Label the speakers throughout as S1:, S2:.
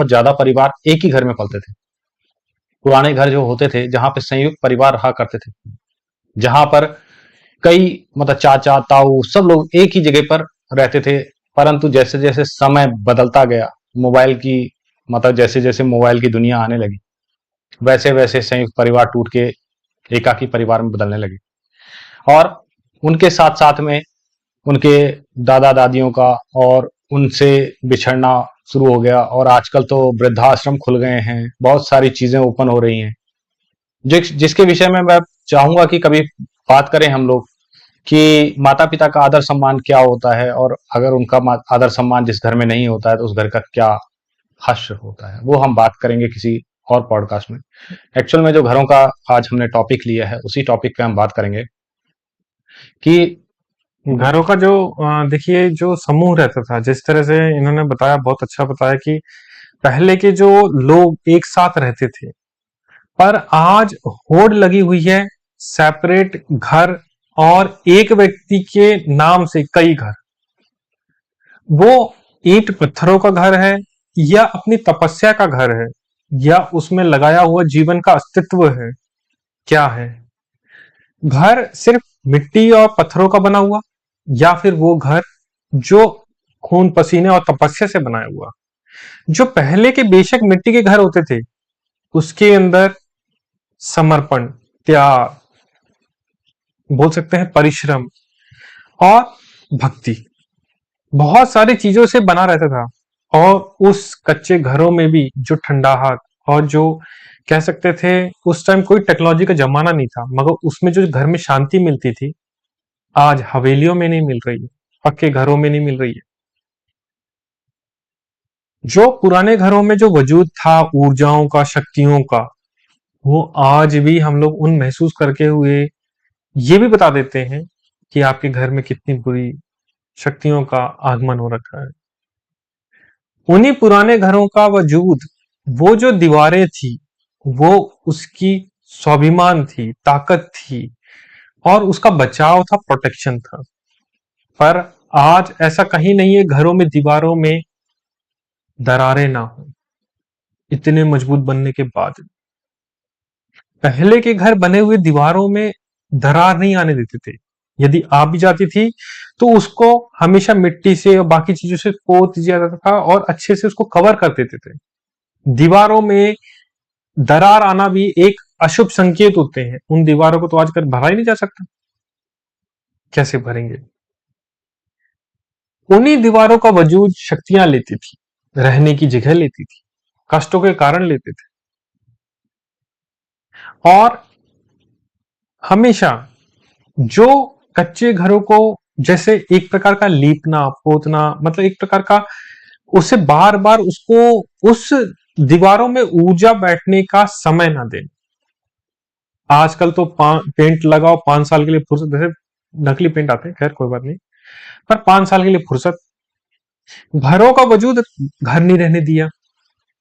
S1: बहुत ज्यादा परिवार एक ही घर में पलते थे। पुराने घर जो होते थे जहां पे संयुक्त परिवार रहा करते थे, जहां पर कई मतलब चाचा ताऊ सब लोग एक ही जगह पर रहते थे। परंतु जैसे जैसे समय बदलता गया, मोबाइल की मतलब जैसे जैसे मोबाइल की दुनिया आने लगी, वैसे वैसे संयुक्त परिवार टूट के एकाकी परिवार में बदलने लगे। और उनके साथ साथ में उनके दादा दादियों का और उनसे बिछड़ना शुरू हो गया। और आजकल तो वृद्धाश्रम खुल गए हैं, बहुत सारी चीजें ओपन हो रही हैं, जिसके विषय में मैं चाहूंगा कि कभी बात करें हम लोग कि माता पिता का आदर सम्मान क्या होता है, और अगर उनका आदर सम्मान जिस घर में नहीं होता है तो उस घर का क्या हश्र होता है, वो हम बात करेंगे किसी और पॉडकास्ट में। एक्चुअल में जो घरों का आज हमने टॉपिक लिया है उसी टॉपिक पे हम बात करेंगे कि
S2: घरों का जो देखिए जो समूह रहता था, जिस तरह से इन्होंने बताया, बहुत अच्छा बताया कि पहले के जो लोग एक साथ रहते थे, पर आज होड़ लगी हुई है सेपरेट घर और एक व्यक्ति के नाम से कई घर। वो ईंट पत्थरों का घर है या अपनी तपस्या का घर है या उसमें लगाया हुआ जीवन का अस्तित्व है, क्या है? घर सिर्फ मिट्टी और पत्थरों का बना हुआ, या फिर वो घर जो खून पसीने और तपस्या से बनाया हुआ। जो पहले के बेशक मिट्टी के घर होते थे, उसके अंदर समर्पण, त्याग, बोल सकते हैं परिश्रम और भक्ति, बहुत सारी चीजों से बना रहता था। और उस कच्चे घरों में भी जो ठंडाहट और जो कह सकते थे, उस टाइम कोई टेक्नोलॉजी का जमाना नहीं था, मगर उसमें जो घर में शांति मिलती थी, आज हवेलियों में नहीं मिल रही है, पक्के घरों में नहीं मिल रही है। जो पुराने घरों में जो वजूद था ऊर्जाओं का, शक्तियों का, वो आज भी हम लोग उन महसूस करके हुए ये भी बता देते हैं कि आपके घर में कितनी बुरी शक्तियों का आगमन हो रखा है। उन्हीं पुराने घरों का वजूद, वो जो दीवारें थी, वो उसकी स्वाभिमान थी, ताकत थी, और उसका बचाव था, प्रोटेक्शन था। पर आज ऐसा कहीं नहीं है घरों में दीवारों में दरारें ना हो, इतने मजबूत बनने के बाद। पहले के घर बने हुए दीवारों में दरार नहीं आने देते थे। यदि आ भी जाती थी तो उसको हमेशा मिट्टी से और बाकी चीजों से पोत दिया जाता था और अच्छे से उसको कवर कर देते थे। दीवारों में दरार आना भी एक अशुभ संकेत होते हैं। उन दीवारों को तो आजकल भरा ही नहीं जा सकता, कैसे भरेंगे? उन्हीं दीवारों का वजूद शक्तियां लेती थी, रहने की जगह लेती थी, कष्टों के कारण लेते थे। और हमेशा जो कच्चे घरों को जैसे एक प्रकार का लीपना पोतना, मतलब एक प्रकार का उसे बार बार उसको उस दीवारों में ऊर्जा बैठने का समय ना देना। आजकल तो पेंट लगाओ 5 साल के लिए फुर्सत, जैसे नकली पेंट आते हैं, खैर कोई बात नहीं, पर 5 साल के लिए फुर्सत। घरों का वजूद घर नहीं रहने दिया,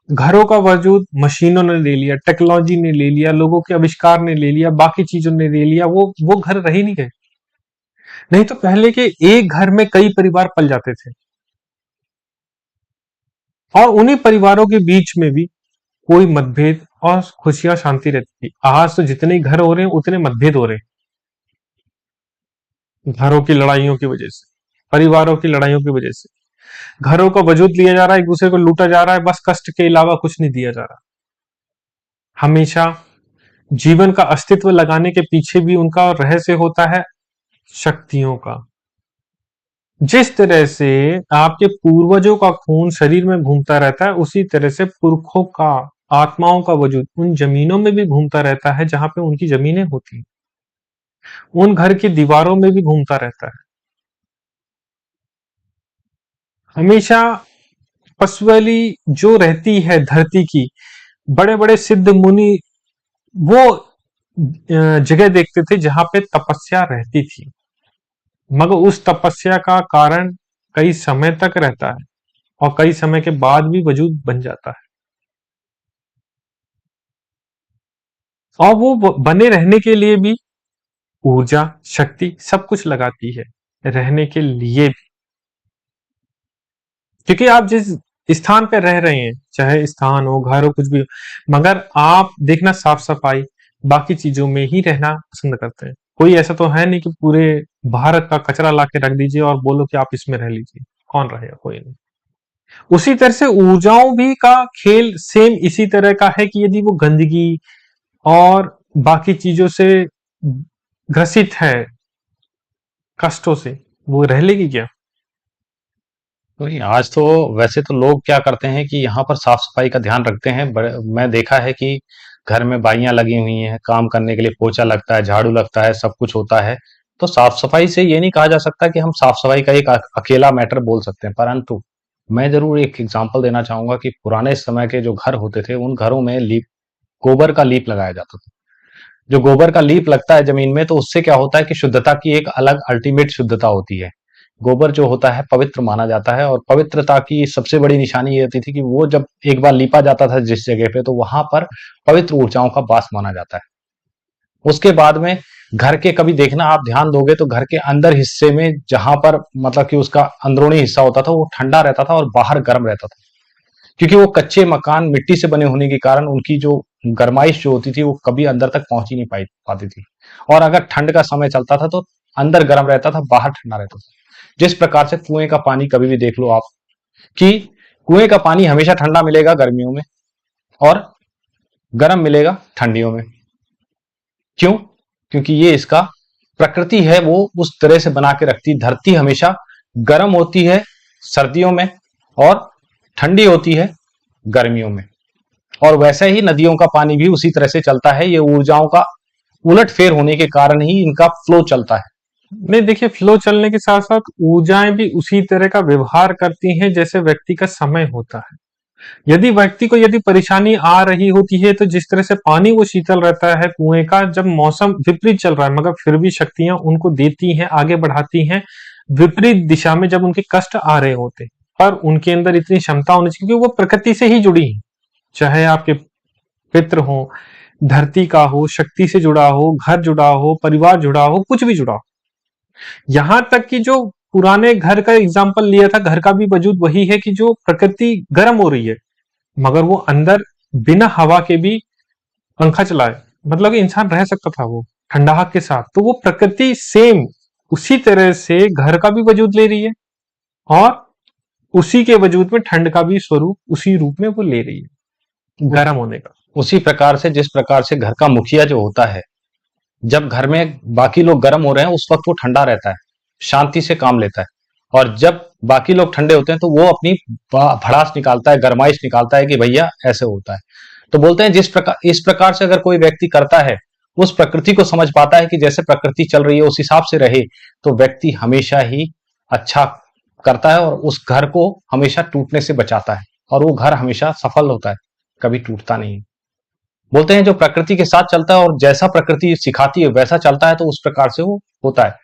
S2: घरों का वजूद मशीनों ने ले लिया, टेक्नोलॉजी ने ले लिया, लोगों के आविष्कार ने ले लिया, बाकी चीजों ने ले लिया, वो घर रह ही नहीं गए। नहीं तो पहले के एक घर में कई परिवार पल जाते थे, और उन्हीं परिवारों के बीच में भी कोई मतभेद और खुशियां शांति रहती थी। आज तो जितने घर हो रहे हैं उतने मतभेद हो रहे हैं, घरों की लड़ाइयों की वजह से, परिवारों की लड़ाइयों की वजह से। घरों का वजूद लिया जा रहा है, एक दूसरे को लूटा जा रहा है, बस कष्ट के अलावा कुछ नहीं दिया जा रहा। हमेशा जीवन का अस्तित्व लगाने के पीछे भी उनका रहस्य होता है शक्तियों का। जिस तरह से आपके पूर्वजों का खून शरीर में घूमता रहता है, उसी तरह से पुरखों का, आत्माओं का वजूद उन जमीनों में भी घूमता रहता है जहां पे उनकी जमीनें होती हैं, उन घर की दीवारों में भी घूमता रहता है। हमेशा पसवली जो रहती है धरती की, बड़े बड़े सिद्ध मुनि वो जगह देखते थे जहां पे तपस्या रहती थी, मगर उस तपस्या का कारण कई समय तक रहता है और कई समय के बाद भी वजूद बन जाता है। और वो बने रहने के लिए भी ऊर्जा, शक्ति सब कुछ लगाती है, रहने के लिए भी। क्योंकि आप जिस स्थान पे रह रहे हैं, चाहे स्थान हो, घर हो, कुछ भी हो, मगर आप देखना साफ सफाई बाकी चीजों में ही रहना पसंद करते हैं। कोई ऐसा तो है नहीं कि पूरे भारत का कचरा ला के रख दीजिए और बोलो कि आप इसमें रह लीजिए, कौन रहेगा? कोई नहीं। उसी तरह से ऊर्जाओं भी का खेल सेम इसी तरह का है कि यदि वो गंदगी और बाकी चीजों से ग्रसित है, कष्टों से, वो रह लेगी क्या?
S1: तो नहीं, आज तो वैसे तो लोग क्या करते हैं कि यहाँ पर साफ सफाई का ध्यान रखते हैं। मैं देखा है कि घर में बाइयां लगी हुई हैं, काम करने के लिए पोछा लगता है, झाड़ू लगता है, सब कुछ होता है। तो साफ सफाई से ये नहीं कहा जा सकता कि हम साफ सफाई का एक अकेला मैटर बोल सकते हैं, परंतु मैं जरूर एक एग्जांपल देना चाहूंगा कि पुराने समय के जो घर होते थे उन घरों में लीप, गोबर का लीप लगाया जाता था। जो गोबर का लीप लगता है जमीन में, तो उससे क्या होता है कि शुद्धता की एक अलग अल्टीमेट शुद्धता होती है। गोबर जो होता है पवित्र माना जाता है, और पवित्रता की सबसे बड़ी निशानी ये होती थी कि वो जब एक बार लीपा जाता था जिस जगह पे, तो वहां पर पवित्र ऊर्जाओं का वास माना जाता है। उसके बाद में घर के, कभी देखना आप ध्यान दोगे तो घर के अंदर हिस्से में जहां पर मतलब कि उसका अंदरूनी हिस्सा होता था वो ठंडा रहता था और बाहर गर्म रहता था, क्योंकि वो कच्चे मकान मिट्टी से बने होने के कारण उनकी जो गरमाइश जो होती थी वो कभी अंदर तक पहुंच ही नहीं पाती थी। और अगर ठंड का समय चलता था तो अंदर गर्म रहता था, बाहर ठंडा रहता था। जिस प्रकार से कुएं का पानी कभी भी देख लो आप, कि कुएं का पानी हमेशा ठंडा मिलेगा गर्मियों में और गर्म मिलेगा ठंडियों में। क्यों? क्योंकि ये इसका प्रकृति है, वो उस तरह से बना के रखती। धरती हमेशा गर्म होती है सर्दियों में और ठंडी होती है गर्मियों में। और वैसे ही नदियों का पानी भी उसी तरह से चलता है। ये ऊर्जाओं का उलट फेर होने के कारण ही इनका फ्लो चलता है।
S2: नहीं, देखिए, फ्लो चलने के साथ साथ ऊर्जाएं भी उसी तरह का व्यवहार करती हैं जैसे व्यक्ति का समय होता है। यदि व्यक्ति को यदि परेशानी आ रही होती है तो जिस तरह से पानी वो शीतल रहता है कुएं का, जब मौसम विपरीत चल रहा है मगर फिर भी शक्तियां उनको देती हैं, आगे बढ़ाती हैं विपरीत दिशा में जब उनके कष्ट आ रहे होते हैं। पर उनके अंदर इतनी क्षमता होनी चाहिए क्योंकि वो प्रकृति से ही जुड़ी है, चाहे आपके पितृ हो, धरती का हो, शक्ति से जुड़ा हो, घर जुड़ा हो, परिवार जुड़ा हो, कुछ भी जुड़ा हो। यहां तक कि जो पुराने घर का एग्जाम्पल लिया था, घर का भी वजूद वही है कि जो प्रकृति गर्म हो रही है मगर वो अंदर बिना हवा के भी पंखा चलाए, मतलब कि इंसान रह सकता था वो ठंडाहट के साथ। तो वो प्रकृति सेम उसी तरह से घर का भी वजूद ले रही है और उसी के वजूद में ठंड का भी स्वरूप उसी रूप में वो ले रही है, गर्म होने का।
S1: उसी प्रकार से जिस प्रकार से घर का मुखिया जो होता है, जब घर में बाकी लोग गर्म हो रहे हैं उस वक्त वो ठंडा रहता है, शांति से काम लेता है। और जब बाकी लोग ठंडे होते हैं तो वो अपनी भड़ास निकालता है, गरमाइश निकालता है कि भैया ऐसे होता है। तो बोलते हैं इस प्रकार से अगर कोई व्यक्ति करता है, उस प्रकृति को समझ पाता है कि जैसे प्रकृति चल रही है उस हिसाब से रहे, तो व्यक्ति हमेशा ही अच्छा करता है और उस घर को हमेशा टूटने से बचाता है, और वो घर हमेशा सफल होता है, कभी टूटता नहीं। बोलते हैं जो प्रकृति के साथ चलता है और जैसा प्रकृति सिखाती है वैसा चलता है, तो उस प्रकार से वो होता है।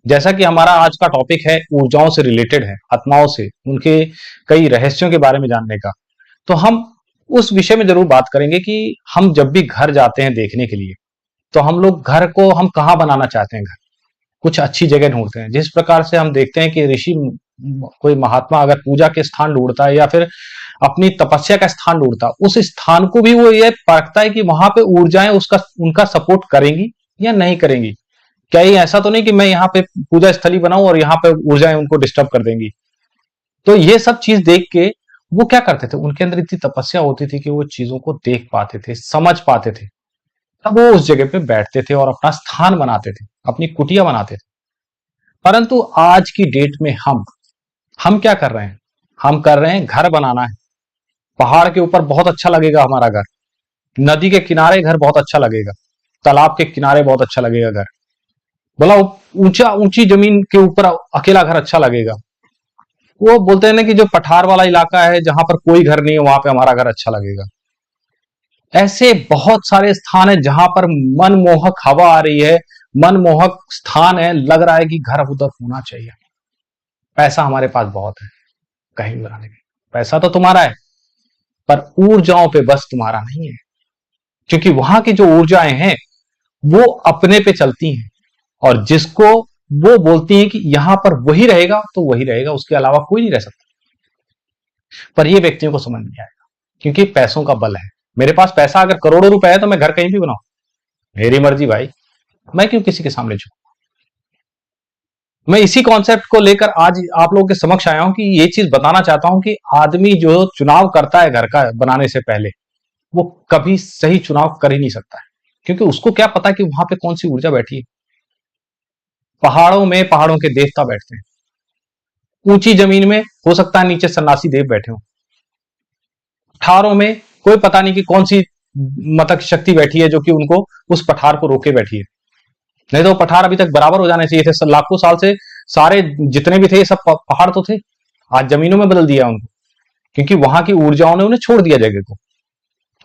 S1: जैसा कि हमारा आज का टॉपिक है ऊर्जाओं से रिलेटेड है, आत्माओं से, उनके कई रहस्यों के बारे में जानने का, तो हम उस विषय में जरूर बात करेंगे कि हम जब भी घर जाते हैं देखने के लिए, तो हम लोग घर को हम कहाँ बनाना चाहते हैं। घर कुछ अच्छी जगह ढूंढते हैं। जिस प्रकार से हम देखते हैं कि ऋषि, कोई महात्मा अगर पूजा के स्थान ढूंढता है या फिर अपनी तपस्या का स्थान ढूंढता है, उस स्थान को भी वो ये परखता है कि वहां पे ऊर्जाएं उसका उनका सपोर्ट करेंगी या नहीं करेंगी। क्या ये ऐसा तो नहीं कि मैं यहाँ पे पूजा स्थली बनाऊं और यहाँ पे ऊर्जाएं उनको डिस्टर्ब कर देंगी। तो ये सब चीज देख के वो क्या करते थे, उनके अंदर इतनी तपस्या होती थी कि वो चीजों को देख पाते थे, समझ पाते थे। तब वो उस जगह पे बैठते थे और अपना स्थान बनाते थे, अपनी कुटिया बनाते थे। परंतु आज की डेट में हम क्या कर रहे हैं? हम कर रहे हैं घर बनाना है। पहाड़ के ऊपर बहुत अच्छा लगेगा हमारा घर, नदी के किनारे घर बहुत अच्छा लगेगा, तालाब के किनारे बहुत अच्छा लगेगा घर, बोला ऊंचा ऊंची जमीन के ऊपर अकेला घर अच्छा लगेगा। वो बोलते हैं ना कि जो पठार वाला इलाका है जहां पर कोई घर नहीं है वहां पे हमारा घर अच्छा लगेगा। ऐसे बहुत सारे स्थान है जहां पर मनमोहक हवा आ रही है, मनमोहक स्थान है, लग रहा है कि घर उधर होना चाहिए। पैसा हमारे पास बहुत है कहीं भी बनाने के, पैसा तो तुम्हारा है पर ऊर्जाओं पे बस तुम्हारा नहीं है, क्योंकि वहां की जो ऊर्जाएं हैं वो अपने पे चलती हैं, और जिसको वो बोलती हैं कि यहां पर वही रहेगा तो वही रहेगा, उसके अलावा कोई नहीं रह सकता। पर ये व्यक्तियों को समझ नहीं आएगा, क्योंकि पैसों का बल है। मेरे पास पैसा अगर करोड़ों रुपए है तो मैं घर कहीं भी बनाऊं, मेरी मर्जी भाई, मैं क्यों किसी के सामने झुकूं। मैं इसी कॉन्सेप्ट को लेकर आज आप लोगों के समक्ष आया हूं कि ये चीज बताना चाहता हूं कि आदमी जो चुनाव करता है घर का बनाने से पहले, वो कभी सही चुनाव कर ही नहीं सकता है, क्योंकि उसको क्या पता कि वहां पे कौन सी ऊर्जा बैठी है। पहाड़ों में पहाड़ों के देवता बैठते हैं, ऊंची जमीन में हो सकता है नीचे सन्यासी देव बैठे हों, पठारों में कोई पता नहीं कि कौन सी मतलब शक्ति बैठी है जो कि उनको उस पठार को रोके बैठी है। नहीं तो पठार अभी तक बराबर हो जाने चाहिए थे, लाखों साल से सारे जितने भी थे ये सब पहाड़ तो थे, आज जमीनों में बदल दिया उनको, क्योंकि वहां की ऊर्जाओं ने उन्हें छोड़ दिया जगह को।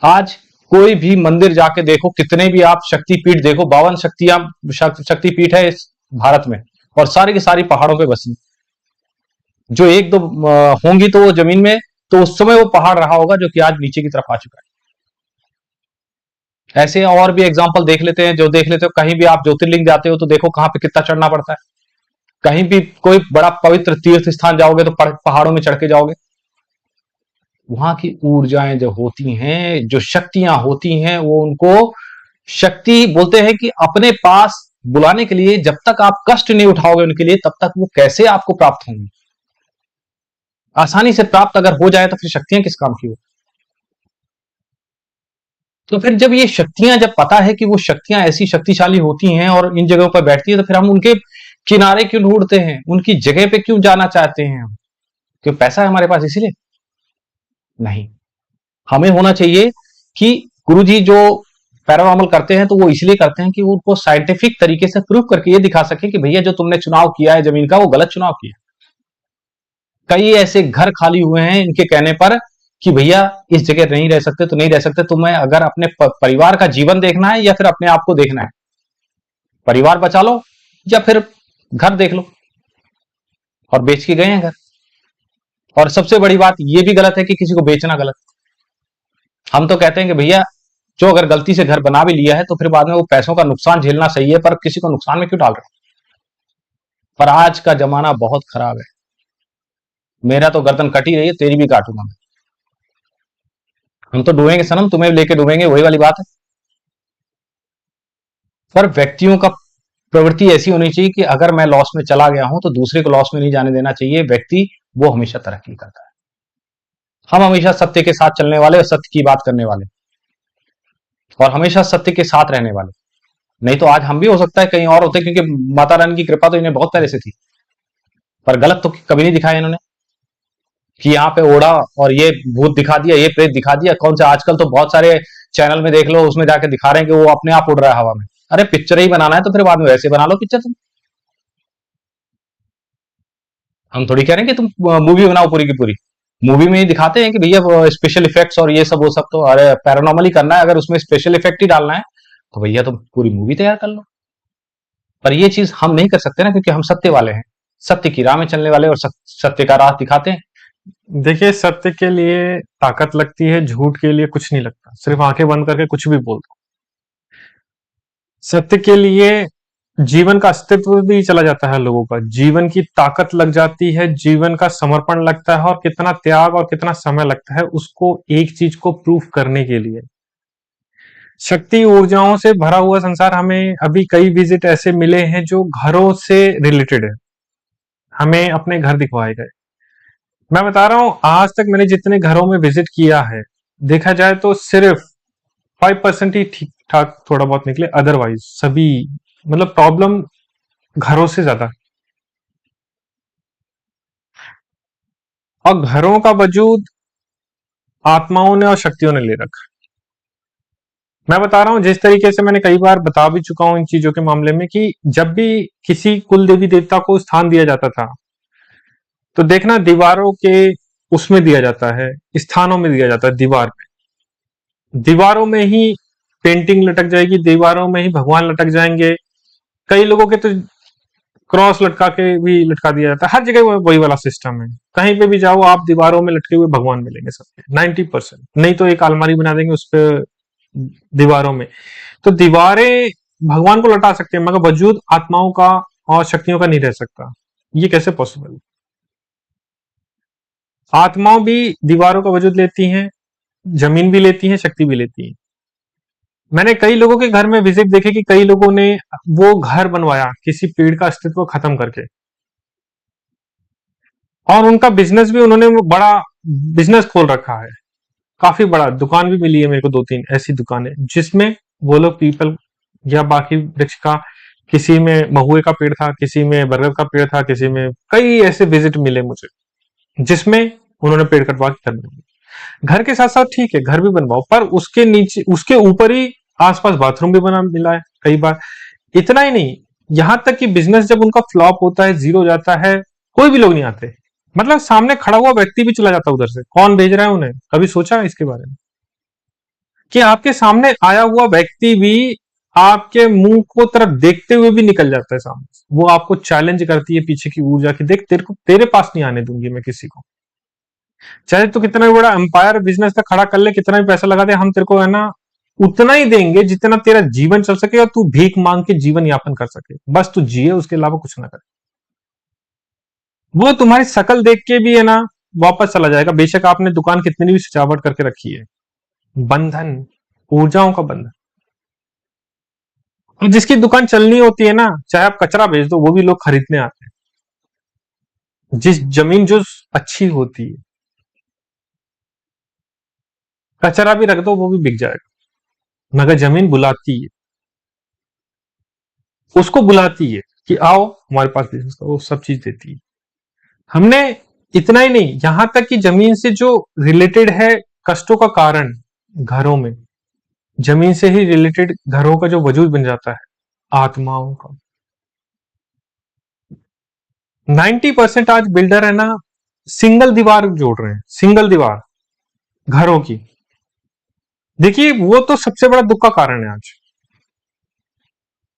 S1: आज कोई भी मंदिर जाके देखो, कितने भी आप शक्तिपीठ देखो, 52 शक्तिपीठ है इस भारत में, और सारी की सारी पहाड़ों पे बसी। जो एक दो होंगी तो वो जमीन में, तो उस समय वो पहाड़ रहा होगा जो कि आज नीचे की तरफ आ चुका है। ऐसे और भी एग्जाम्पल देख लेते हैं, जो देख लेते हो कहीं भी आप ज्योतिर्लिंग जाते हो तो देखो कहां पे कितना चढ़ना पड़ता है। कहीं भी कोई बड़ा पवित्र तीर्थ स्थान जाओगे तो पहाड़ों में चढ़ के जाओगे। वहां की ऊर्जाएं जो होती हैं, जो शक्तियां होती हैं, वो उनको शक्ति बोलते हैं कि अपने पास बुलाने के लिए जब तक आप कष्ट नहीं उठाओगे उनके लिए, तब तक वो कैसे आपको प्राप्त होंगी। आसानी से प्राप्त अगर हो जाए तो फिर शक्तियां किस काम की हो। तो फिर जब ये शक्तियां, जब पता है कि वो शक्तियां ऐसी शक्तिशाली होती हैं और इन जगहों पर बैठती है, तो फिर हम उनके किनारे क्यों ढूंढते हैं, उनकी जगह पे क्यों जाना चाहते हैं हम? क्यों पैसा है हमारे पास इसीलिए? नहीं, हमें होना चाहिए कि गुरुजी जो पैरानॉर्मल करते हैं तो वो इसलिए करते हैं कि वो उनको साइंटिफिक तरीके से प्रूव करके ये दिखा सके कि भैया जो तुमने चुनाव किया है जमीन का, वो गलत चुनाव किया। कई ऐसे घर खाली हुए हैं इनके कहने पर कि भैया इस जगह नहीं रह सकते तो नहीं रह सकते, तुम्हें अगर अपने परिवार का जीवन देखना है या फिर अपने आप को देखना है, परिवार बचा लो या फिर घर देख लो, और बेच के गए हैं घर। और सबसे बड़ी बात ये भी गलत है कि किसी को बेचना गलत। हम तो कहते हैं कि भैया जो अगर गलती से घर बना भी लिया है तो फिर बाद में वो पैसों का नुकसान झेलना सही है, पर किसी को नुकसान में क्यों डाल रहे हो? पर आज का जमाना बहुत खराब है। मेरा तो गर्दन कटी रही है, तेरी भी काटूंगा मैं। हम तो डूबेंगे सनम, तुम्हें लेके डूबेंगे, वही वाली बात है। पर व्यक्तियों का प्रवृत्ति ऐसी होनी चाहिए कि अगर मैं लॉस में चला गया हूं तो दूसरे को लॉस में नहीं जाने देना चाहिए। व्यक्ति वो हमेशा तरक्की करता है। हम हमेशा सत्य के साथ चलने वाले और सत्य की बात करने वाले, और हमेशा सत्य के साथ रहने वाले। नहीं तो आज हम भी हो सकता है कहीं और होते, क्योंकि माता रानी की कृपा तो इन्हें बहुत पहले से थी, पर गलत तो कभी नहीं दिखाया इन्होंने कि यहाँ पे ओढ़ा और ये भूत दिखा दिया, ये प्रेत दिखा दिया। कौन सा आजकल तो बहुत सारे चैनल में देख लो, उसमें जाके दिखा रहे हैं कि वो अपने आप उड़ रहा है हवा में। अरे पिक्चर ही बनाना है तो फिर बाद में वैसे बना लो पिक्चर तुम। हम थोड़ी कह रहे हैं कि तुम मूवी बनाओ पूरी की पूरी। मूवी में ही दिखाते हैं कि भैया स्पेशल इफेक्ट्स और ये सब वो सब, तो अरे पैरानॉर्मल ही करना है, अगर उसमें स्पेशल इफेक्ट ही डालना है तो भैया तुम पूरी मूवी तैयार कर लो। पर ये चीज हम नहीं कर सकते ना, क्योंकि हम सत्य वाले हैं, सत्य की राह में चलने वाले, और सत्य का राह दिखाते हैं।
S2: देखिए, सत्य के लिए ताकत लगती है, झूठ के लिए कुछ नहीं लगता। सिर्फ आंखें बंद करके कुछ भी बोल दो। सत्य के लिए जीवन का अस्तित्व भी चला जाता है, लोगों का जीवन की ताकत लग जाती है, जीवन का समर्पण लगता है, और कितना त्याग और कितना समय लगता है उसको एक चीज को प्रूफ करने के लिए। शक्ति ऊर्जाओं से भरा हुआ संसार, हमें अभी कई विजिट ऐसे मिले हैं जो घरों से रिलेटेड है, हमें अपने घर दिखवाए गए। मैं बता रहा हूं, आज तक मैंने जितने घरों में विजिट किया है, देखा जाए तो सिर्फ 5% ही ठीक ठाक थोड़ा बहुत निकले, अदरवाइज सभी मतलब प्रॉब्लम घरों से ज्यादा। और घरों का वजूद आत्माओं ने और शक्तियों ने ले रखा। मैं बता रहा हूं, जिस तरीके से मैंने कई बार बता भी चुका हूं इन चीजों के मामले में, कि जब भी किसी कुल देवी देवता को स्थान दिया जाता था तो देखना दीवारों के उसमें दिया जाता है, स्थानों में दिया जाता है। दीवारों में ही पेंटिंग लटक जाएगी, दीवारों में ही भगवान लटक जाएंगे। कई लोगों के तो क्रॉस लटका के भी लटका दिया जाता है। हर जगह वही वाला सिस्टम है, कहीं पे भी जाओ आप दीवारों में लटके हुए भगवान मिलेंगे सबके 90%। नहीं तो एक अलमारी बना देंगे उस पर दीवारों में। तो दीवारें भगवान को लटा सकते हैं, मगर वजूद आत्माओं का और शक्तियों का नहीं रह सकता। ये कैसे पॉसिबल? आत्माओं भी दीवारों का वजूद लेती हैं, जमीन भी लेती हैं, शक्ति भी लेती हैं। मैंने कई लोगों के घर में विजिट देखे कि कई लोगों ने वो घर बनवाया किसी पेड़ का अस्तित्व खत्म करके, और उनका बिजनेस भी उन्होंने वो बड़ा बिजनेस खोल रखा है, काफी बड़ा दुकान भी मिली है मेरे को, 2-3 ऐसी दुकानें जिसमें वो लोग पीपल या बाकी वृक्ष का, किसी में महुए का पेड़ था, किसी में बरगद का पेड़ था, किसी में कई ऐसे विजिट मिले मुझे जिसमें उन्होंने पेड़ कटवा के घर बनवाए। घर के साथ साथ ठीक है घर भी बनवाओ, पर उसके नीचे उसके ऊपर ही आसपास बाथरूम भी बना मिला है कई बार। इतना ही नहीं, यहां तक कि बिजनेस जब उनका फ्लॉप होता है, जीरो जाता है, कोई भी लोग नहीं आते, मतलब सामने खड़ा हुआ व्यक्ति भी चला जाता है उधर से, कौन भेज रहा है उन्हें, कभी सोचा इसके बारे में कि आपके सामने आया हुआ व्यक्ति भी आपके मुंह को तरफ देखते हुए भी निकल जाता है सामने से। वो आपको चैलेंज करती है पीछे की ऊर्जा की, देख तेरे को, तेरे पास नहीं आने दूंगी मैं किसी को, चाहे तो कितना भी बड़ा एम्पायर बिजनेस का खड़ा कर ले, कितना भी पैसा लगा दे, हम तेरे को है ना उतना ही देंगे जितना तेरा जीवन चल सके और तू भीख मांग के जीवन यापन कर सके, बस तू जिए, उसके अलावा कुछ ना करे। वो तुम्हारी शकल देख के भी है ना वापस चला जाएगा, बेशक आपने दुकान कितनी भी सजावट करके रखी है। बंधन, ऊर्जाओं का बंधन। और जिसकी दुकान चलनी होती है ना, चाहे आप कचरा बेच दो वो भी लोग खरीदने आते हैं। जिस जमीन जो अच्छी होती है, कचरा भी रख दो वो भी बिक जाएगा, मगर जमीन बुलाती है, उसको बुलाती है कि आओ हमारे पास बिजनेस करो, वो सब चीज देती है। हमने इतना ही नहीं, यहां तक कि जमीन से जो रिलेटेड है कष्टों का कारण, घरों में जमीन से ही रिलेटेड घरों का जो वजूद बन जाता है, आत्माओं का। 90% आज बिल्डर है ना सिंगल दीवार जोड़ रहे हैं, सिंगल दीवार घरों की। देखिए वो तो सबसे बड़ा दुख का कारण है आज।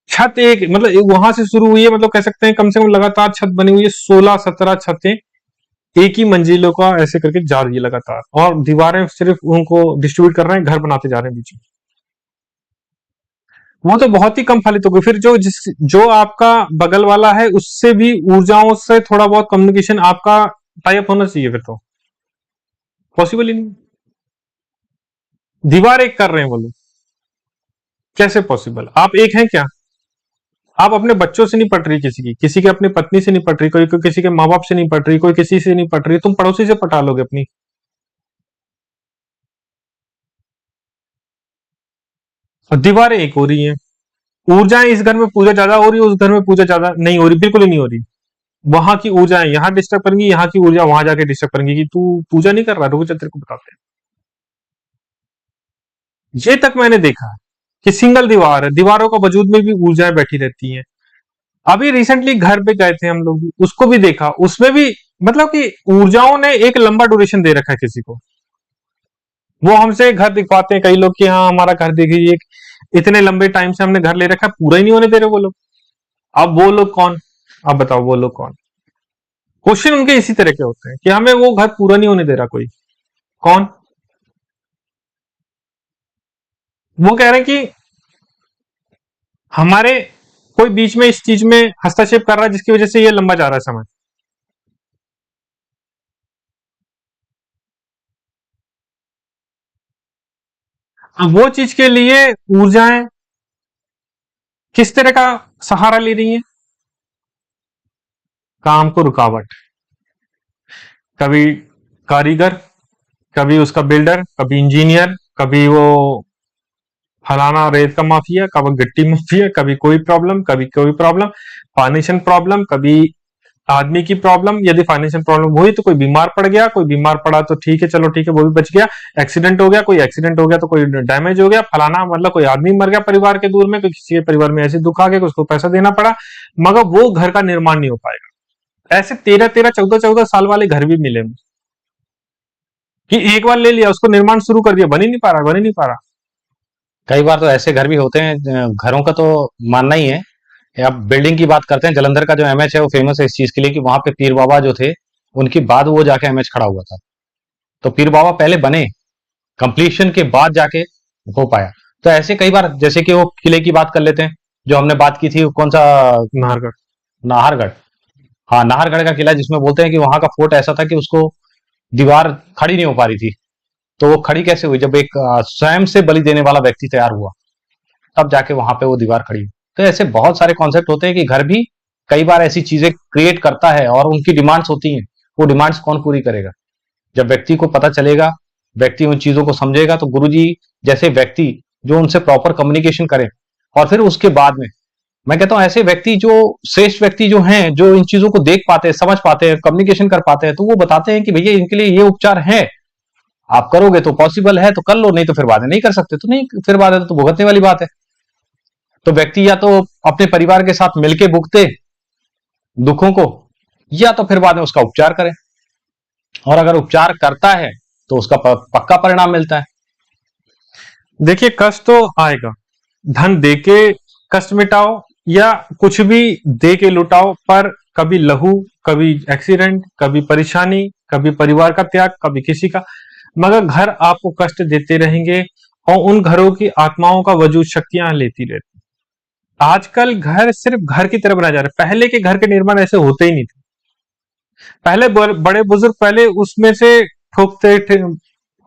S2: छत एक, मतलब वहां से शुरू हुई है, मतलब कह सकते हैं कम से कम लगातार छत बनी हुई है, 16-17 छतें एक ही मंजिलों का ऐसे करके जा रही है लगातार, और दीवारें सिर्फ उनको डिस्ट्रीब्यूट कर रहे हैं, घर बनाते जा रहे हैं बीच में। वो तो बहुत ही कम फलित होगी। फिर जो आपका बगल वाला है उससे भी ऊर्जाओं से थोड़ा बहुत कम्युनिकेशन आपका टाई अप होना चाहिए, फिर तो पॉसिबल ही नहीं। दीवार एक कर रहे हैं वो लोग, कैसे पॉसिबल? आप एक हैं क्या? आप अपने बच्चों से नहीं पट रही, किसी की अपनी पत्नी से नहीं पट रही, कोई किसी के माँ बाप से नहीं पट रही, कोई किसी से नहीं पट रही, तुम पड़ोसी से पटा लोगे अपनी। और दीवारें एक हो रही हैं, ऊर्जाएं इस घर में पूजा ज्यादा हो रही है, उस घर में पूजा ज्यादा नहीं हो रही, बिल्कुल ही नहीं हो रही। वहां की ऊर्जाएं यहाँ डिस्टर्ब करेंगी, यहाँ की ऊर्जा वहां जाके डिस्टर्ब करेंगी कि तू पूजा नहीं कर रहा, रुक जा तेरे को बताते हैं। ये तक मैंने देखा है कि सिंगल दीवार है, दीवारों का वजूद में भी ऊर्जाएं बैठी रहती हैं। अभी रिसेंटली घर पे गए थे हम लोग, उसको भी देखा, उसमें भी मतलब कि ऊर्जाओं ने एक लंबा ड्यूरेशन दे रखा है किसी को। वो हमसे घर दिखवाते हैं कई लोग कि हाँ हमारा घर देखिए, इतने लंबे टाइम से हमने घर ले रखा है, पूरा ही नहीं होने दे रहे वो लोग। अब वो लोग कौन? अब बताओ वो लोग कौन? क्वेश्चन उनके इसी तरह के होते हैं कि हमें वो घर पूरा नहीं होने दे रहा, कोई कौन? वो कह रहे हैं कि हमारे कोई बीच में इस चीज में हस्तक्षेप कर रहा है जिसकी वजह से ये लंबा जा रहा है समय। अब वो चीज के लिए ऊर्जाएं किस तरह का सहारा ले रही हैं? काम को रुकावट, कभी कारीगर, कभी उसका बिल्डर, कभी इंजीनियर, कभी वो फलाना रेत का माफिया, कभी गिट्टी माफिया, कभी कोई प्रॉब्लम, कभी कोई प्रॉब्लम, फाइनेंशियल प्रॉब्लम, कभी आदमी की प्रॉब्लम। यदि फाइनेंशियल प्रॉब्लम हुई तो कोई बीमार पड़ गया, कोई बीमार पड़ा तो ठीक है, चलो ठीक है वो भी बच गया। एक्सीडेंट हो गया, कोई एक्सीडेंट हो गया तो कोई डैमेज हो गया, फलाना मतलब कोई आदमी मर गया परिवार के दूर में, कोई किसी के परिवार में ऐसे दुख आ गया कि उसको पैसा देना पड़ा, मगर वो घर का निर्माण नहीं हो पाएगा। ऐसे 13-13, 14-14 साल वाले घर भी मिले कि एक बार ले लिया, उसको निर्माण शुरू कर दिया, बन ही नहीं पा रहा, बन ही नहीं पा रहा।
S1: कई बार तो ऐसे घर भी होते हैं, घरों का तो मानना ही है। या आप बिल्डिंग की बात करते हैं, जलंधर का जो एमएच है वो फेमस है इस चीज के लिए कि वहां पे पीर बाबा जो थे, उनकी बाद वो जाके एमएच खड़ा हुआ था। तो पीर बाबा पहले बने, कंप्लीशन के बाद जाके हो पाया। तो ऐसे कई बार, जैसे कि वो किले की बात कर लेते हैं जो हमने बात की थी, कौन सा,
S2: नाहरगढ़।
S1: नाहरगढ़। हाँ, नाहरगढ़ का किला जिसमें बोलते हैं कि वहां का फोर्ट ऐसा था कि उसको दीवार खड़ी नहीं हो पा रही थी, तो वो खड़ी कैसे हुई? जब एक स्वयं से बलि देने वाला व्यक्ति तैयार हुआ, तब जाके वहां पे वो दीवार खड़ी हुई। तो ऐसे बहुत सारे कॉन्सेप्ट होते हैं कि घर भी कई बार ऐसी चीजें क्रिएट करता है और उनकी डिमांड्स होती हैं। वो डिमांड्स कौन पूरी करेगा? जब व्यक्ति को पता चलेगा, व्यक्ति उन चीजों को समझेगा, तो गुरुजी जैसे व्यक्ति जो उनसे प्रॉपर कम्युनिकेशन करें, और फिर उसके बाद में मैं कहता हूं ऐसे व्यक्ति जो श्रेष्ठ व्यक्ति जो हैं, जो इन चीजों को देख पाते हैं, समझ पाते हैं, कम्युनिकेशन कर पाते हैं, तो वो बताते हैं कि भैया इनके लिए ये उपचार है, आप करोगे तो पॉसिबल है तो कर लो, नहीं तो फिर बाद में नहीं कर सकते तो नहीं, फिर बाद में तो भुगतने वाली बात है। तो व्यक्ति या तो अपने परिवार के साथ मिलके भुगते दुखों को, या तो फिर बाद में उसका उपचार करें, और अगर उपचार करता है तो उसका पक्का परिणाम मिलता है।
S2: देखिए, कष्ट तो आएगा, धन दे के कष्ट मिटाओ या कुछ भी दे के लुटाओ, पर कभी लहू, कभी एक्सीडेंट, कभी परेशानी, कभी परिवार का त्याग, कभी किसी का, मगर घर आपको कष्ट देते रहेंगे और उन घरों की आत्माओं का वजूद शक्तियां लेती रहती। आजकल घर सिर्फ घर की तरह बनाया जा रहा है, पहले के घर के निर्माण ऐसे होते ही नहीं थे। पहले बड़े बुजुर्ग पहले उसमें से ठोकते थे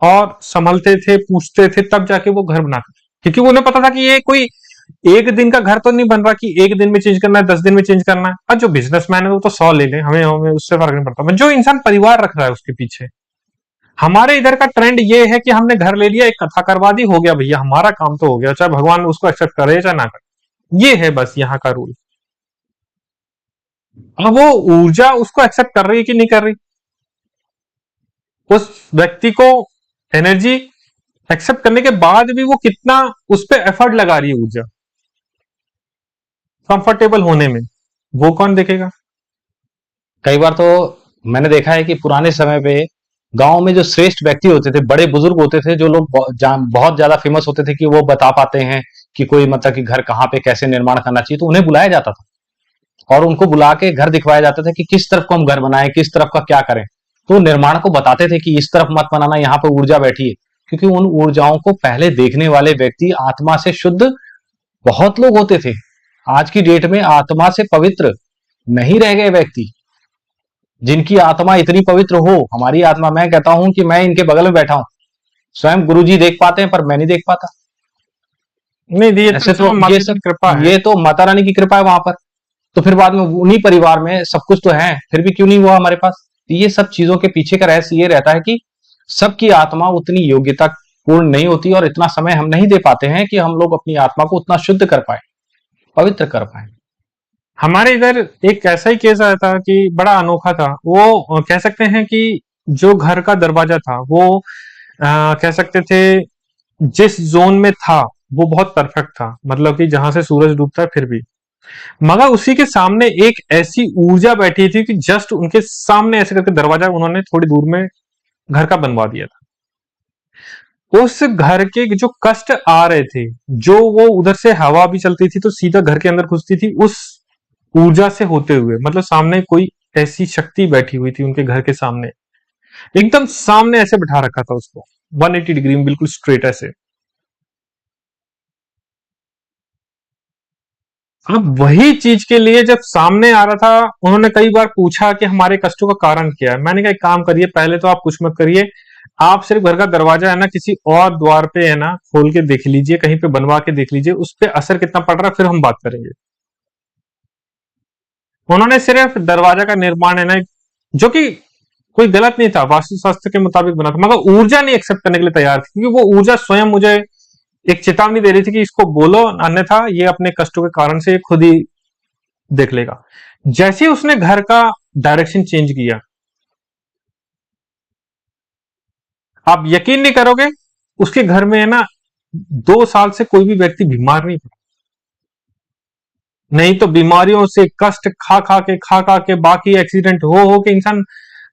S2: और संभलते थे, पूछते थे, तब जाके वो घर बनाते थे, क्योंकि उन्हें पता था कि ये कोई एक दिन का घर तो नहीं बन रहा कि एक दिन में चेंज करना है, 10 दिन में चेंज करना है। और जो बिजनेसमैन है वो तो 100 ले ले, हमें उससे फर्क नहीं पड़ता, जो इंसान परिवार रख रहा है उसके पीछे। हमारे इधर का ट्रेंड ये है कि हमने घर ले लिया, एक कथा करवा दी, हो गया भैया, हमारा काम तो हो गया, चाहे भगवान उसको एक्सेप्ट करे चाहे ना करे। ये है बस यहाँ का रूल। अब वो ऊर्जा उसको एक्सेप्ट कर रही है कि नहीं कर रही, उस व्यक्ति को एनर्जी एक्सेप्ट करने के बाद भी वो कितना उस पर एफर्ट लगा रही है ऊर्जा कंफर्टेबल होने में, वो कौन देखेगा?
S1: कई बार तो मैंने देखा है कि पुराने समय पे गांव में जो श्रेष्ठ व्यक्ति होते थे, बड़े बुजुर्ग होते थे, जो लोग बहुत ज्यादा फेमस होते थे कि वो बता पाते हैं कि कोई मतलब कि घर कहाँ पे कैसे निर्माण करना चाहिए, तो उन्हें बुलाया जाता था और उनको बुला के घर दिखवाया जाता था कि किस तरफ को हम घर बनाएं, किस तरफ का क्या करें। तो निर्माण को बताते थे कि इस तरफ मत बनाना, यहाँ पे ऊर्जा बैठी है, क्योंकि उन ऊर्जाओं को पहले देखने वाले व्यक्ति आत्मा से शुद्ध बहुत लोग होते थे। आज की डेट में आत्मा से पवित्र नहीं रह गए व्यक्ति, जिनकी आत्मा इतनी पवित्र हो। हमारी आत्मा, मैं कहता हूं कि मैं इनके बगल में बैठा हूं, स्वयं गुरुजी देख पाते हैं पर मैं नहीं देख पाता।
S2: नहीं, ये
S1: ऐसे
S2: तो
S1: तो
S2: माता
S1: ये
S2: की
S1: सब,
S2: कृपा है।
S1: ये तो माता रानी की कृपा है वहां पर। तो फिर बाद में उन्हीं परिवार में सब कुछ तो है, फिर भी क्यों नहीं हुआ हमारे पास? ये सब चीजों के पीछे का रहस्य ये रहता है कि सबकी आत्मा उतनी योग्यता पूर्ण नहीं होती, और इतना समय हम नहीं दे पाते हैं कि हम लोग अपनी आत्मा को उतना शुद्ध कर पाए, पवित्र कर पाए।
S2: हमारे इधर एक ऐसा ही केस आया था कि बड़ा अनोखा था। वो कह सकते हैं कि जो घर का दरवाजा था वो कह सकते थे जिस जोन में था वो बहुत परफेक्ट था, मतलब कि जहां से सूरज डूबता है फिर भी, मगर उसी के सामने एक ऐसी ऊर्जा बैठी थी कि जस्ट उनके सामने ऐसे करके दरवाजा उन्होंने थोड़ी दूर में घर का बनवा दिया था। उस घर के जो कष्ट आ रहे थे, जो वो उधर से हवा भी चलती थी तो सीधा घर के अंदर घुसती थी, उस ऊर्जा से होते हुए, मतलब सामने कोई ऐसी शक्ति बैठी हुई थी उनके घर के सामने, एकदम सामने ऐसे बिठा रखा था उसको 180 डिग्री में, बिल्कुल स्ट्रेट ऐसे। अब वही चीज के लिए जब सामने आ रहा था, उन्होंने कई बार पूछा कि हमारे कष्टों का कारण क्या है। मैंने कहा एक काम करिए, पहले तो आप कुछ मत करिए, आप सिर्फ घर का दरवाजा है ना किसी और द्वार पे है ना खोल के देख लीजिए, कहीं पे बनवा के देख लीजिए, उस पे असर कितना पड़ रहा है, फिर हम बात करेंगे। उन्होंने सिर्फ दरवाजा का निर्माण है ना, जो कि कोई गलत नहीं था, वास्तुशास्त्र के मुताबिक बना था, मगर ऊर्जा नहीं एक्सेप्ट करने के लिए तैयार थी, क्योंकि वो ऊर्जा स्वयं मुझे एक चेतावनी दे रही थी कि इसको बोलो, अन्यथा ये अपने कष्टों के कारण से खुद ही देख लेगा। जैसे ही उसने घर का डायरेक्शन चेंज किया, आप यकीन नहीं करोगे, उसके घर में है ना 2 साल से कोई भी व्यक्ति बीमार नहीं पड़ा। नहीं तो बीमारियों से कष्ट खा खा के बाकी एक्सीडेंट हो के इंसान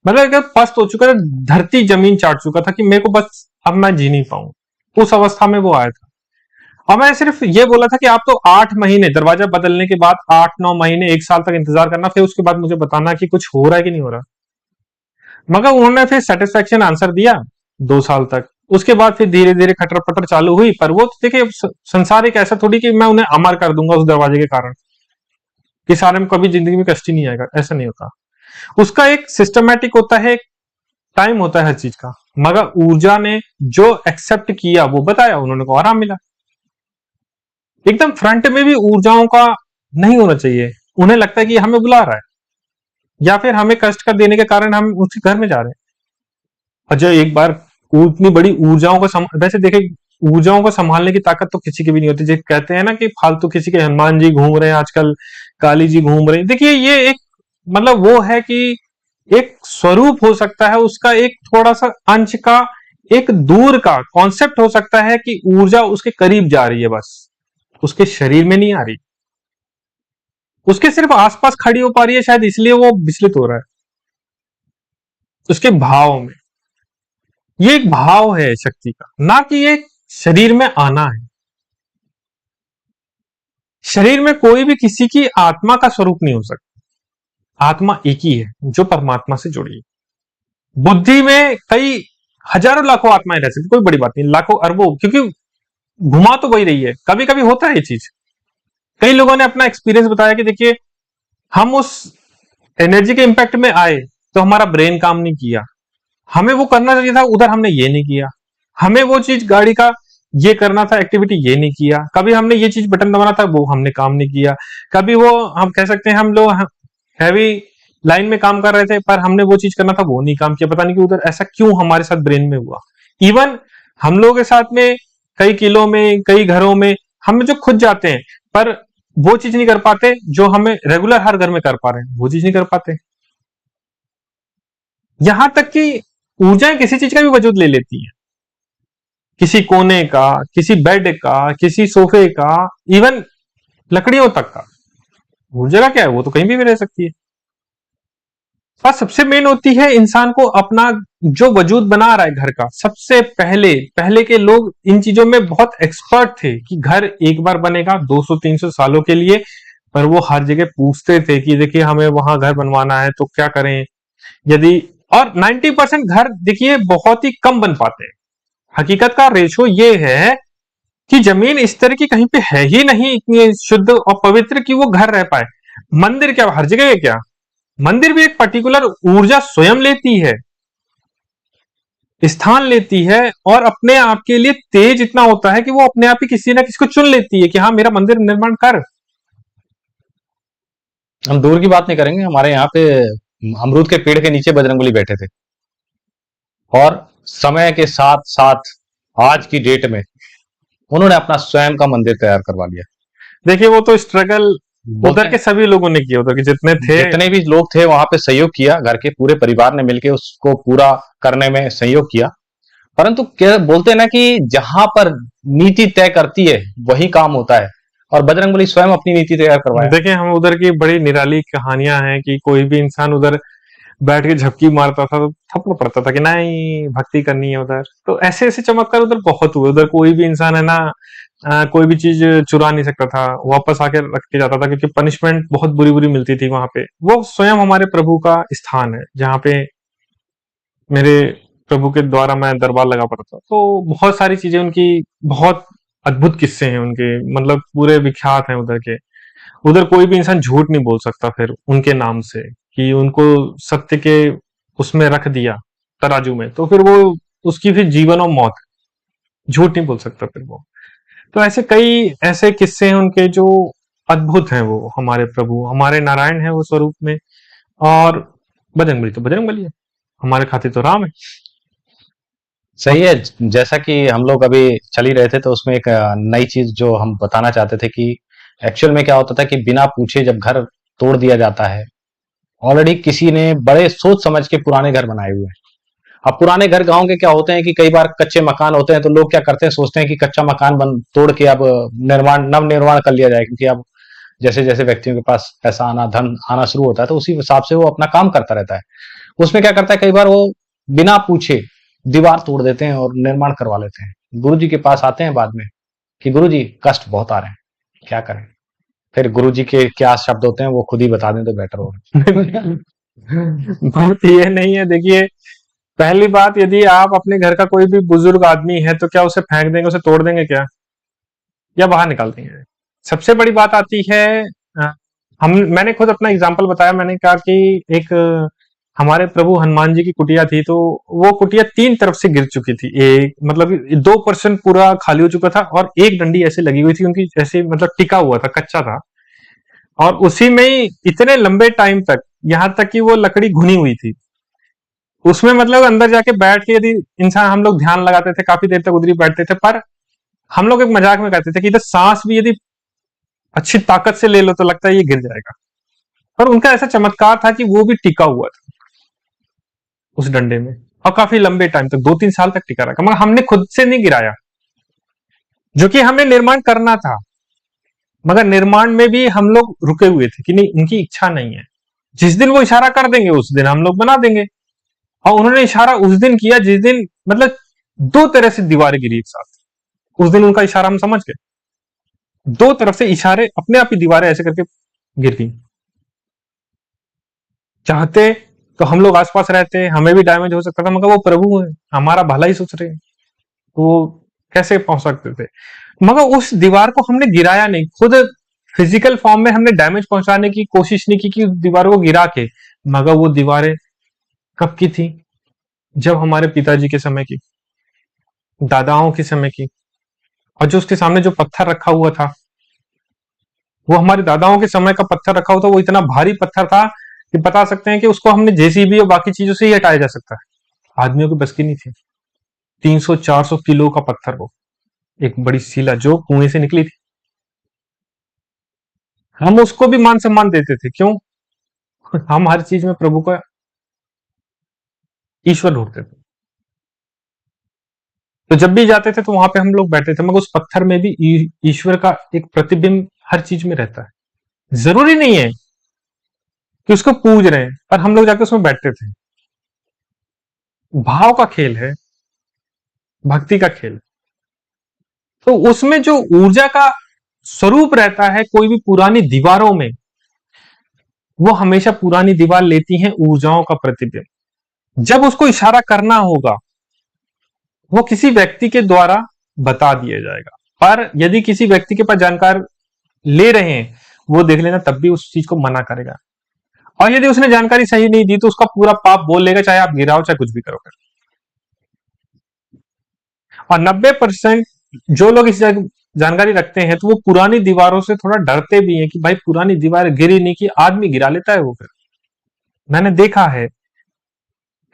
S2: मतलब पस्त हो चुका था, धरती जमीन चाट चुका था कि मेरे को बस अब मैं जी नहीं पाऊं, उस अवस्था में वो आया था। और मैं सिर्फ ये बोला था कि आप तो 8 महीने दरवाजा बदलने के बाद 8-9 महीने 1 साल तक इंतजार करना, फिर उसके बाद मुझे बताना कि कुछ हो रहा है कि नहीं हो रहा। मगर उन्होंने फिर सेटिस्फेक्शन आंसर दिया 2 साल तक। उसके बाद फिर धीरे धीरे खटर पटर चालू हुई, पर वो तो देखिए संसार एक ऐसा थोड़ी कि मैं उन्हें अमर कर दूंगा उस दरवाजे के कारण कि सारे में कभी जिंदगी में कष्ट ही नहीं आएगा, ऐसा नहीं होता। उसका एक सिस्टमैटिक होता है, टाइम होता है हर चीज का, मगर ऊर्जा ने जो एक्सेप्ट किया वो बताया, उन्होंने को आराम मिला। एकदम फ्रंट में भी ऊर्जाओं का नहीं होना चाहिए। उन्हें लगता है कि हमें बुला रहा है या फिर हमें कष्ट कर देने के कारण हम उसके घर में जा रहे हैं। और जो एक बार उतनी बड़ी ऊर्जाओं को वैसे देखे, ऊर्जाओं को संभालने की ताकत तो किसी की भी नहीं होती। जो कहते हैं ना कि फालतू किसी के हनुमान जी घूम रहे हैं आजकल, काली जी घूम रहे हैं। देखिए ये एक मतलब वो है कि एक स्वरूप हो सकता है उसका, एक थोड़ा सा अंश का, एक दूर का कॉन्सेप्ट हो सकता है कि ऊर्जा उसके करीब जा रही है, बस उसके शरीर में नहीं आ रही, उसके सिर्फ आसपास खड़ी हो पा रही है, शायद इसलिए वो विचलित हो रहा है उसके भाव में। ये एक भाव है शक्ति का, ना कि ये शरीर में आना है। शरीर में कोई भी किसी की आत्मा का स्वरूप नहीं हो सकता। आत्मा एक ही है जो परमात्मा से जुड़ी है। बुद्धि में कई हजारों लाखों आत्माएं रह सकती, कोई बड़ी बात नहीं, लाखों अरबों, क्योंकि घुमा तो वही रही है। कभी कभी होता है ये चीज। कई लोगों ने अपना एक्सपीरियंस बताया कि देखिए हम उस एनर्जी के इंपैक्ट में आए तो हमारा ब्रेन काम नहीं किया, हमें वो करना चाहिए था, उधर हमने ये नहीं किया। हमें वो चीज गाड़ी का ये करना था, एक्टिविटी ये नहीं किया। कभी हमने ये चीज बटन दबाना था, वो हमने काम नहीं किया। कभी वो हम कह सकते हैं हम लोग हैवी लाइन में काम कर रहे थे पर हमने वो चीज करना था, वो नहीं काम किया। पता नहीं कि उधर ऐसा क्यों हमारे साथ ब्रेन में हुआ। इवन हम लोगों के साथ में कई किलो में, कई घरों में हम जो खुद जाते हैं पर वो चीज नहीं कर पाते जो हमें रेगुलर हर घर में कर पा रहे हैं, वो चीज नहीं कर पाते। यहां तक कि ऊर्जाएं किसी चीज का भी वजूद ले लेती है, किसी कोने का, किसी बेड का, किसी सोफे का, इवन लकड़ियों तक का। ऊर्जा का क्या है, वो तो कहीं भी रह सकती है। और सबसे मेन होती है इंसान को अपना जो वजूद बना रहा है घर का। सबसे पहले पहले के लोग इन चीजों में बहुत एक्सपर्ट थे कि घर एक बार बनेगा 200-300 सालों के लिए, पर वो हर जगह पूछते थे कि देखिए हमें वहां घर बनवाना है तो क्या करें। यदि और 90% घर देखिए बहुत ही कम बन पाते हैं। हकीकत का रेशो ये है कि जमीन इस तरह की कहीं पे है ही नहीं इतनी शुद्ध और पवित्र कि वो घर रह पाए। मंदिर क्या हर जगह है क्या? मंदिर भी एक पर्टिकुलर ऊर्जा स्वयं लेती है, स्थान लेती है, और अपने आप के लिए तेज इतना होता है कि वो अपने आप ही किसी ना किसी को चुन लेती है कि हाँ मेरा मंदिर निर्माण कर।
S1: हम दूर की बात नहीं करेंगे, हमारे यहाँ पे अमरूद के पेड़ के नीचे बजरंगबली बैठे थे और समय के साथ साथ आज की डेट में उन्होंने अपना स्वयं का मंदिर तैयार करवा लिया।
S2: देखिए वो तो स्ट्रगल
S1: बोलते
S2: उधर के
S1: हैं
S2: सभी लोगों ने किया, उधर के जितने थे।
S1: जितने भी लोग थे वहां पे सहयोग किया, घर के पूरे परिवार ने मिलकर उसको पूरा करने में सहयोग किया। परंतु क्या बोलते हैं ना कि जहां पर नीति तय करती है वही काम होता है, और बजरंगबली स्वयं अपनी नीति तैयार करवाया।
S2: देखिए हम उधर की बड़ी निराली कहानियां हैं कि कोई भी इंसान उधर बैठ के झपकी मारता था तो थप्पड़ पड़ता था कि नहीं भक्ति करनी है उधर। तो ऐसे ऐसे चमत्कार उधर बहुत हुए। उधर कोई भी इंसान है ना कोई भी चीज चुरा नहीं सकता था, वापस आके रख के जाता था, क्योंकि पनिशमेंट बहुत बुरी बुरी मिलती थी वहां पे। वो स्वयं हमारे प्रभु का स्थान है जहाँ पे मेरे प्रभु के द्वारा मैं दरबार लगा पड़ा था। तो बहुत सारी चीजें उनकी, बहुत अद्भुत किस्से हैं उनके, मतलब पूरे विख्यात हैं उधर के। उधर कोई भी इंसान झूठ नहीं बोल सकता फिर उनके नाम से, कि उनको सत्य के उसमें रख दिया तराजू में, तो फिर वो उसकी फिर जीवन और मौत, झूठ नहीं बोल सकता फिर वो। तो ऐसे कई ऐसे किस्से हैं उनके जो अद्भुत हैं। वो हमारे प्रभु, हमारे नारायण है वो स्वरूप में। और बजरंगबली तो बजरंगबली है, हमारे खातिर तो राम है।
S1: सही है। जैसा कि हम लोग अभी चल ही रहे थे तो उसमें एक नई चीज जो हम बताना चाहते थे कि एक्चुअल में क्या होता था कि बिना पूछे जब घर तोड़ दिया जाता है, ऑलरेडी किसी ने बड़े सोच समझ के पुराने घर बनाए हुए हैं। अब पुराने घर गांव के क्या होते हैं कि कई बार कच्चे मकान होते हैं, तो लोग क्या करते हैं, सोचते हैं कि कच्चा मकान बन तोड़ के अब निर्माण नव निर्माण कर लिया जाए, क्योंकि अब जैसे जैसे व्यक्तियों के पास पैसा आना, धन आना शुरू होता है तो उसी हिसाब से वो अपना काम करता रहता है। उसमें क्या करता है, कई बार वो बिना पूछे दीवार तोड़ देते हैं और निर्माण करवा लेते हैं। गुरु जी के पास आते हैं बाद में कि गुरु जी कष्ट बहुत आ रहे हैं, क्या करें। फिर गुरु जी के क्या शब्द होते हैं वो खुद ही बता दें तो बेटर होगा।
S2: बात ये नहीं है। देखिए पहली बात, यदि आप अपने घर का कोई भी बुजुर्ग आदमी है तो क्या उसे फेंक देंगे, उसे तोड़ देंगे क्या, या बाहर निकाल देंगे? सबसे बड़ी बात आती है, अ, हम मैंने खुद अपना एग्जांपल बताया। मैंने कहा कि एक हमारे प्रभु हनुमान जी की कुटिया थी, तो वो कुटिया 3 तरफ से गिर चुकी थी। एक मतलब 2% पूरा खाली हो चुका था और एक डंडी ऐसे लगी हुई थी उनकी, ऐसे मतलब टिका हुआ था, कच्चा था। और उसी में ही इतने लंबे टाइम तक, यहाँ तक कि वो लकड़ी घुनी हुई थी। उसमें मतलब अंदर जाके बैठ के यदि इंसान, हम लोग ध्यान लगाते थे, काफी देर तक उधर ही बैठते थे, पर हम लोग एक मजाक में कहते थे कि इधर सांस भी यदि अच्छी ताकत से ले लो तो लगता है ये गिर जाएगा। पर उनका ऐसा चमत्कार था कि वो भी टिका हुआ था उस डंडे में, और काफी लंबे टाइम तक, 2-3 साल तक टिका रहा। मगर हमने खुद से नहीं गिराया, जो कि हमें निर्माण करना था, मगर निर्माण में भी हम लोग रुके हुए थे कि नहीं, उनकी इच्छा नहीं है। जिस दिन वो इशारा कर देंगे उस दिन हम लोग बना देंगे। और उन्होंने इशारा उस दिन किया जिस दिन मतलब 2 तरह से दीवारें गिरी एक साथ। उस दिन उनका इशारा हम समझ गए, 2 तरफ से इशारे, अपने आप ही दीवारें ऐसे करके गिर गई। चाहते तो हम लोग आसपास रहते, हमें भी डैमेज हो सकता था, मगर वो प्रभु है, हमारा भला ही सोच रहे हैं, तो वो कैसे पहुंच सकते थे। मगर उस दीवार को हमने गिराया नहीं, खुद फिजिकल फॉर्म में हमने डैमेज पहुंचाने की कोशिश नहीं की कि उस दीवार को गिरा के। मगर वो दीवारें कब की थी? जब हमारे पिताजी के समय की, दादाओं के समय की। और जो उसके सामने जो पत्थर रखा हुआ था, वो हमारे दादाओं के समय का पत्थर रखा हुआ था। वो इतना भारी पत्थर था कि बता सकते हैं कि उसको हमने जेसीबी और बाकी चीजों से ही हटाया जा सकता है, आदमियों की बस की नहीं थी। 300-400 किलो का पत्थर, वो एक बड़ी शिला जो कुएं से निकली थी। हम उसको भी मान सम्मान देते थे, क्यों? हम हर चीज में प्रभु का ईश्वर ढूंढते थे। तो जब भी जाते थे तो वहां पे हम लोग बैठते थे, मगर उस पत्थर में भी ईश्वर का एक प्रतिबिंब हर चीज में रहता है। जरूरी नहीं है कि उसको पूज रहे हैं, पर हम लोग जाके उसमें बैठते थे। भाव का खेल है, भक्ति का खेल। तो उसमें जो ऊर्जा का स्वरूप रहता है कोई भी पुरानी दीवारों में, वो हमेशा पुरानी दीवार लेती है ऊर्जाओं का प्रतिबिंब। जब उसको इशारा करना होगा, वो किसी व्यक्ति के द्वारा बता दिया जाएगा। पर यदि किसी व्यक्ति के पास जानकार ले रहे हैं, वो देख लेना तब भी उस चीज को मना करेगा। और यदि उसने जानकारी सही नहीं दी तो उसका पूरा पाप बोल लेगा, चाहे आप गिराओ चाहे कुछ भी करो फिर। और 90% जो लोग इस जानकारी रखते हैं, तो वो पुरानी दीवारों से थोड़ा डरते भी हैं कि भाई पुरानी दीवार गिरी नहीं, कि आदमी गिरा लेता है वो फिर। मैंने देखा है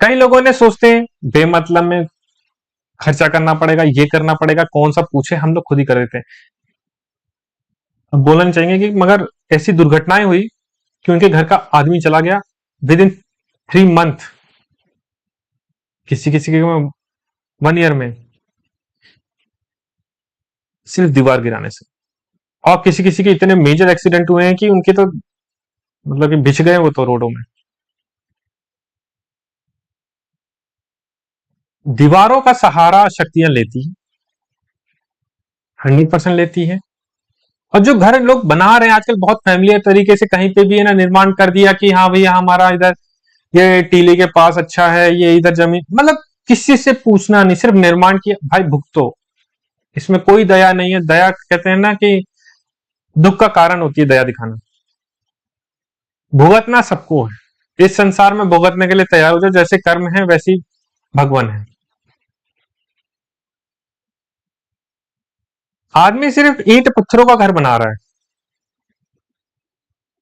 S2: कई लोगों ने सोचते हैं बेमतलब में खर्चा करना पड़ेगा, ये करना पड़ेगा, कौन सा पूछे, हम लोग खुद ही कर देते हैं। अब बोलना चाहिए कि मगर ऐसी दुर्घटनाएं हुई कि उनके घर का आदमी चला गया विद इन 3 मंथ, किसी किसी के 1 ईयर में, सिर्फ दीवार गिराने से। और किसी किसी के इतने मेजर एक्सीडेंट हुए हैं कि उनके तो मतलब कि बिछ गए वो तो रोडों में। दीवारों का सहारा शक्तियां लेती है, 100% लेती है। और जो घर लोग बना रहे हैं आजकल बहुत फैमिलियर तरीके से, कहीं पे भी है ना निर्माण कर दिया कि हाँ भैया हमारा इधर ये टीले के पास अच्छा है, ये इधर जमीन, मतलब किसी से पूछना नहीं, सिर्फ निर्माण किया, भाई भुगतो। इसमें कोई दया नहीं है। दया कहते हैं ना कि दुख का कारण होती है दया दिखाना। भुगतना सबको है, इस संसार में भुगतने के लिए तैयार हो जाओ। जैसे कर्म है वैसी भगवान है। आदमी सिर्फ ईंट पत्थरों का घर बना रहा है,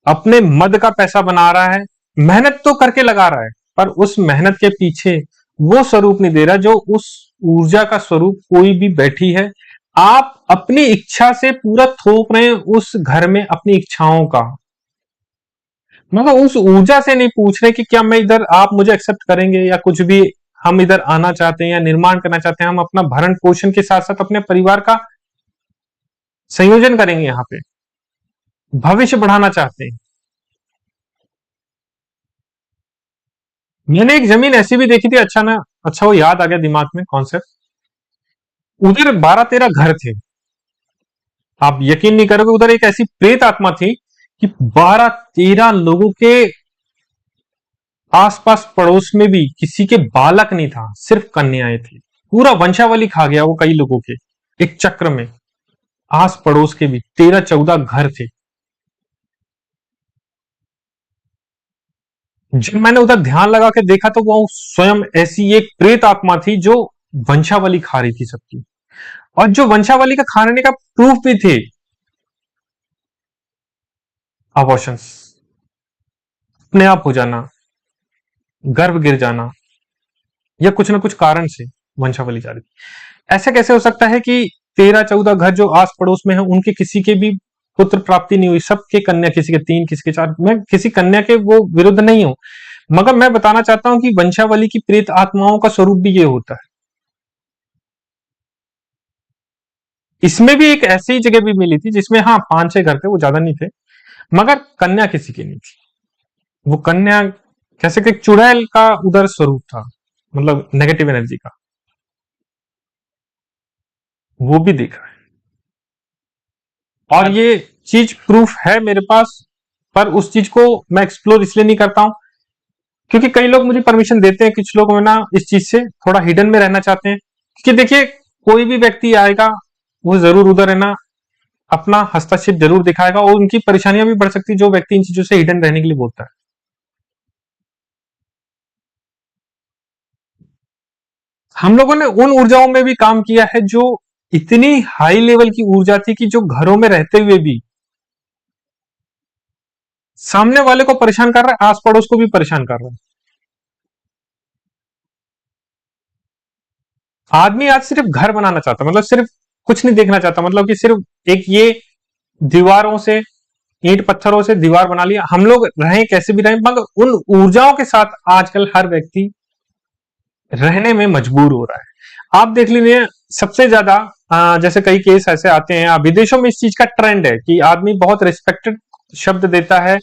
S2: अपने मद का पैसा बना रहा है, मेहनत तो करके लगा रहा है, पर उस मेहनत के पीछे वो स्वरूप नहीं दे रहा जो उस ऊर्जा का स्वरूप कोई भी बैठी है। आप अपनी इच्छा से पूरा थोप रहे हैं उस घर में अपनी इच्छाओं का, मगर उस ऊर्जा से नहीं पूछ रहे कि क्या मैं इधर, आप मुझे एक्सेप्ट करेंगे या कुछ भी। हम इधर आना चाहते हैं या निर्माण करना चाहते हैं, हम अपना भरण पोषण के साथ साथ अपने परिवार का संयोजन करेंगे, यहाँ पे भविष्य बढ़ाना चाहते हैं। मैंने एक जमीन ऐसी भी देखी थी, अच्छा ना, अच्छा वो याद आ गया दिमाग में कॉन्सेप्ट। उधर 12-13 घर थे। आप यकीन नहीं करोगे, उधर एक ऐसी प्रेत आत्मा थी कि 12-13 लोगों के आसपास पड़ोस में भी किसी के बालक नहीं था, सिर्फ कन्याएं थी। पूरा वंशावली खा गया वो कई लोगों के एक चक्र में। आस पड़ोस के भी 13-14 घर थे। जब मैंने उधर ध्यान लगा के देखा तो वो स्वयं ऐसी एक प्रेत आत्मा थी जो वंशावली खा रही थी सबकी, और जो वंशावली का खाने का प्रूफ भी थे अबॉर्शंस, अपने आप हो जाना, गर्भ गिर जाना, या कुछ ना कुछ कारण से वंशावली जा रही थी। ऐसा कैसे हो सकता है कि 13-14 घर जो आस पड़ोस में है उनके किसी के भी पुत्र प्राप्ति नहीं हुई, सबके कन्या, किसी के 3 किसी के 4। मैं किसी कन्या के वो विरुद्ध नहीं हूं, मगर मैं बताना चाहता हूं कि वंशावली की प्रेत आत्माओं का स्वरूप भी ये होता है। इसमें भी एक ऐसी जगह भी मिली थी जिसमें हाँ 5-6 घर थे, वो ज्यादा नहीं थे, मगर कन्या किसी की नहीं थी। वो कन्या कैसे कि चुड़ैल का उधर स्वरूप था, मतलब नेगेटिव एनर्जी का, वो भी देखा है। और ये चीज प्रूफ है मेरे पास, पर उस चीज को मैं एक्सप्लोर इसलिए नहीं करता हूं क्योंकि कई लोग मुझे परमिशन देते हैं, कुछ लोग ना इस चीज से थोड़ा हिडन में रहना चाहते हैं। क्योंकि देखिए कोई भी व्यक्ति आएगा वो जरूर उधर है ना अपना हस्तक्षेप जरूर दिखाएगा, और उनकी परेशानियां भी बढ़ सकती है जो व्यक्ति इन चीजों से हिडन रहने के लिए बोलता है। हम लोगों ने उन ऊर्जाओं में भी काम किया है जो इतनी हाई लेवल की ऊर्जा थी कि जो घरों में रहते हुए भी सामने वाले को परेशान कर रहा है, आस पड़ोस को भी परेशान कर रहा है। आदमी आज सिर्फ घर बनाना चाहता, मतलब सिर्फ कुछ नहीं देखना चाहता, मतलब कि सिर्फ एक ये दीवारों से, ईंट पत्थरों से दीवार बना लिया, हम लोग रहें कैसे भी रहें, मगर उन ऊर्जाओं के साथ आजकल हर व्यक्ति रहने में मजबूर हो रहा है। आप देख लीजिए सबसे ज्यादा जैसे कई केस ऐसे आते हैं, विदेशों में इस चीज का ट्रेंड है कि आदमी बहुत रिस्पेक्टेड शब्द देता है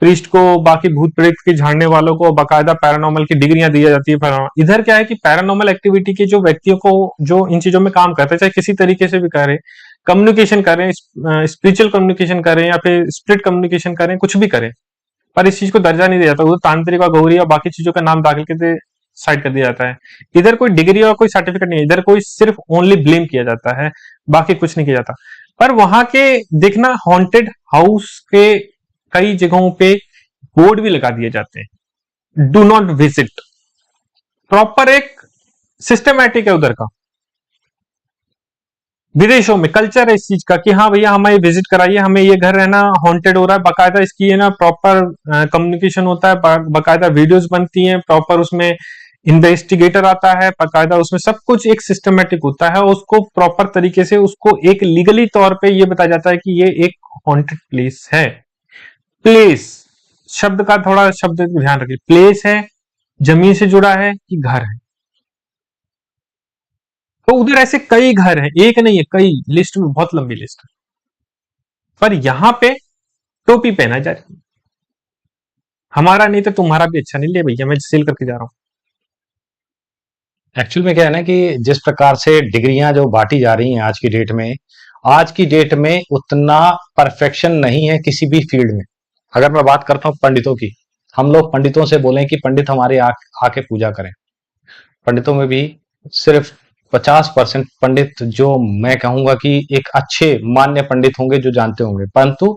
S2: प्रीस्ट को, बाकी भूत प्रेत के झाड़ने वालों को, बाकायदा पैरानॉर्मल की डिग्रियां दी जाती है। इधर क्या है कि पैरानॉर्मल एक्टिविटी के जो व्यक्तियों को जो इन चीजों में काम करते हैं, चाहे किसी तरीके से भी करें, कम्युनिकेशन करें, स्पिरिचुअल कम्युनिकेशन करें या फिर स्पिरिट कम्युनिकेशन करें, कुछ भी करें, पर इस चीज को दर्जा नहीं दिया जाता। उधर तांत्रिक और गौरी और बाकी चीजों का नाम दाखिल करके साइड कर दिया जाता है। इधर कोई डिग्री और कोई सर्टिफिकेट नहीं है, इधर कोई सिर्फ ओनली ब्लेम किया जाता है, बाकी कुछ नहीं किया जाता। पर वहां के देखना हॉन्टेड हाउस के कई जगहों पे बोर्ड भी लगा दिए जाते हैं, डू नॉट विजिट। प्रॉपर एक सिस्टमैटिक है उधर का, विदेशों में कल्चर है इस चीज का कि हाँ भैया हमें विजिट कराइए, हमें ये घर रहना हॉन्टेड हो रहा है, बाकायदा इसकी है ना प्रॉपर कम्युनिकेशन होता है, बाकायदा वीडियोस बनती हैं, प्रॉपर उसमें इन्वेस्टिगेटर आता है, बाकायदा उसमें सब कुछ एक सिस्टमेटिक होता है, उसको प्रॉपर तरीके से उसको एक लीगली तौर पे ये बताया जाता है कि ये एक हॉन्टेड प्लेस है। प्लेस शब्द का थोड़ा शब्द ध्यान रखिए, प्लेस है, जमीन से जुड़ा है कि घर है। तो उधर ऐसे कई घर हैं, एक नहीं है, कई, लिस्ट में बहुत लंबी लिस्ट है। पर यहां पे टोपी पहना जा रही है, हमारा नहीं तो तुम्हारा भी अच्छा नहीं, ले भैया मैं सेल करके जा रहा हूं।
S1: एक्चुअल में क्या है ना कि जिस प्रकार से डिग्रियां जो बांटी जा रही हैं आज की डेट में उतना परफेक्शन नहीं है किसी भी फील्ड में। अगर मैं बात करता हूं पंडितों की, हम लोग पंडितों से बोलें कि पंडित हमारे आके पूजा करें, पंडितों में भी सिर्फ 50% पंडित जो मैं कहूंगा कि एक अच्छे मान्य पंडित होंगे जो जानते होंगे, परंतु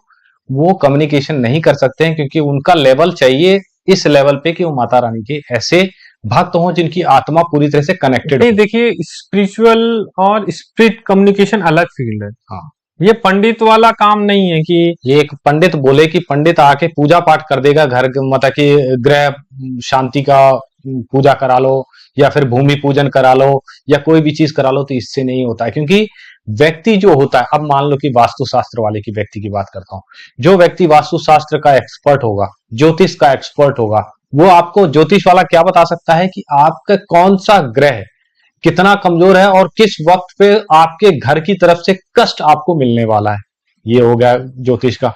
S1: वो कम्युनिकेशन नहीं कर सकते हैं क्योंकि उनका लेवल चाहिए इस लेवल पे कि वो माता रानी के ऐसे भक्त हों जिनकी आत्मा पूरी तरह से कनेक्टेड हो।
S2: नहीं देखिए, स्पिरिचुअल और स्पिरिट कम्युनिकेशन अलग फील्ड है।
S1: हाँ,
S2: ये पंडित वाला काम नहीं है कि
S1: ये एक पंडित बोले कि पंडित आके पूजा पाठ कर देगा, घर मतलब कि ग्रह शांति का पूजा करा लो या फिर भूमि पूजन करा लो या कोई भी चीज करा लो, तो इससे नहीं होता है। क्योंकि व्यक्ति जो होता है, अब मान लो कि वास्तुशास्त्र वाले की व्यक्ति की बात करता हूं, जो व्यक्ति वास्तुशास्त्र का एक्सपर्ट होगा, ज्योतिष का एक्सपर्ट होगा, वो आपको ज्योतिष वाला क्या बता सकता है कि आपका कौन सा ग्रह कितना कमजोर है और किस वक्त पे आपके घर की तरफ से कष्ट आपको मिलने वाला है। ये हो गया ज्योतिष का।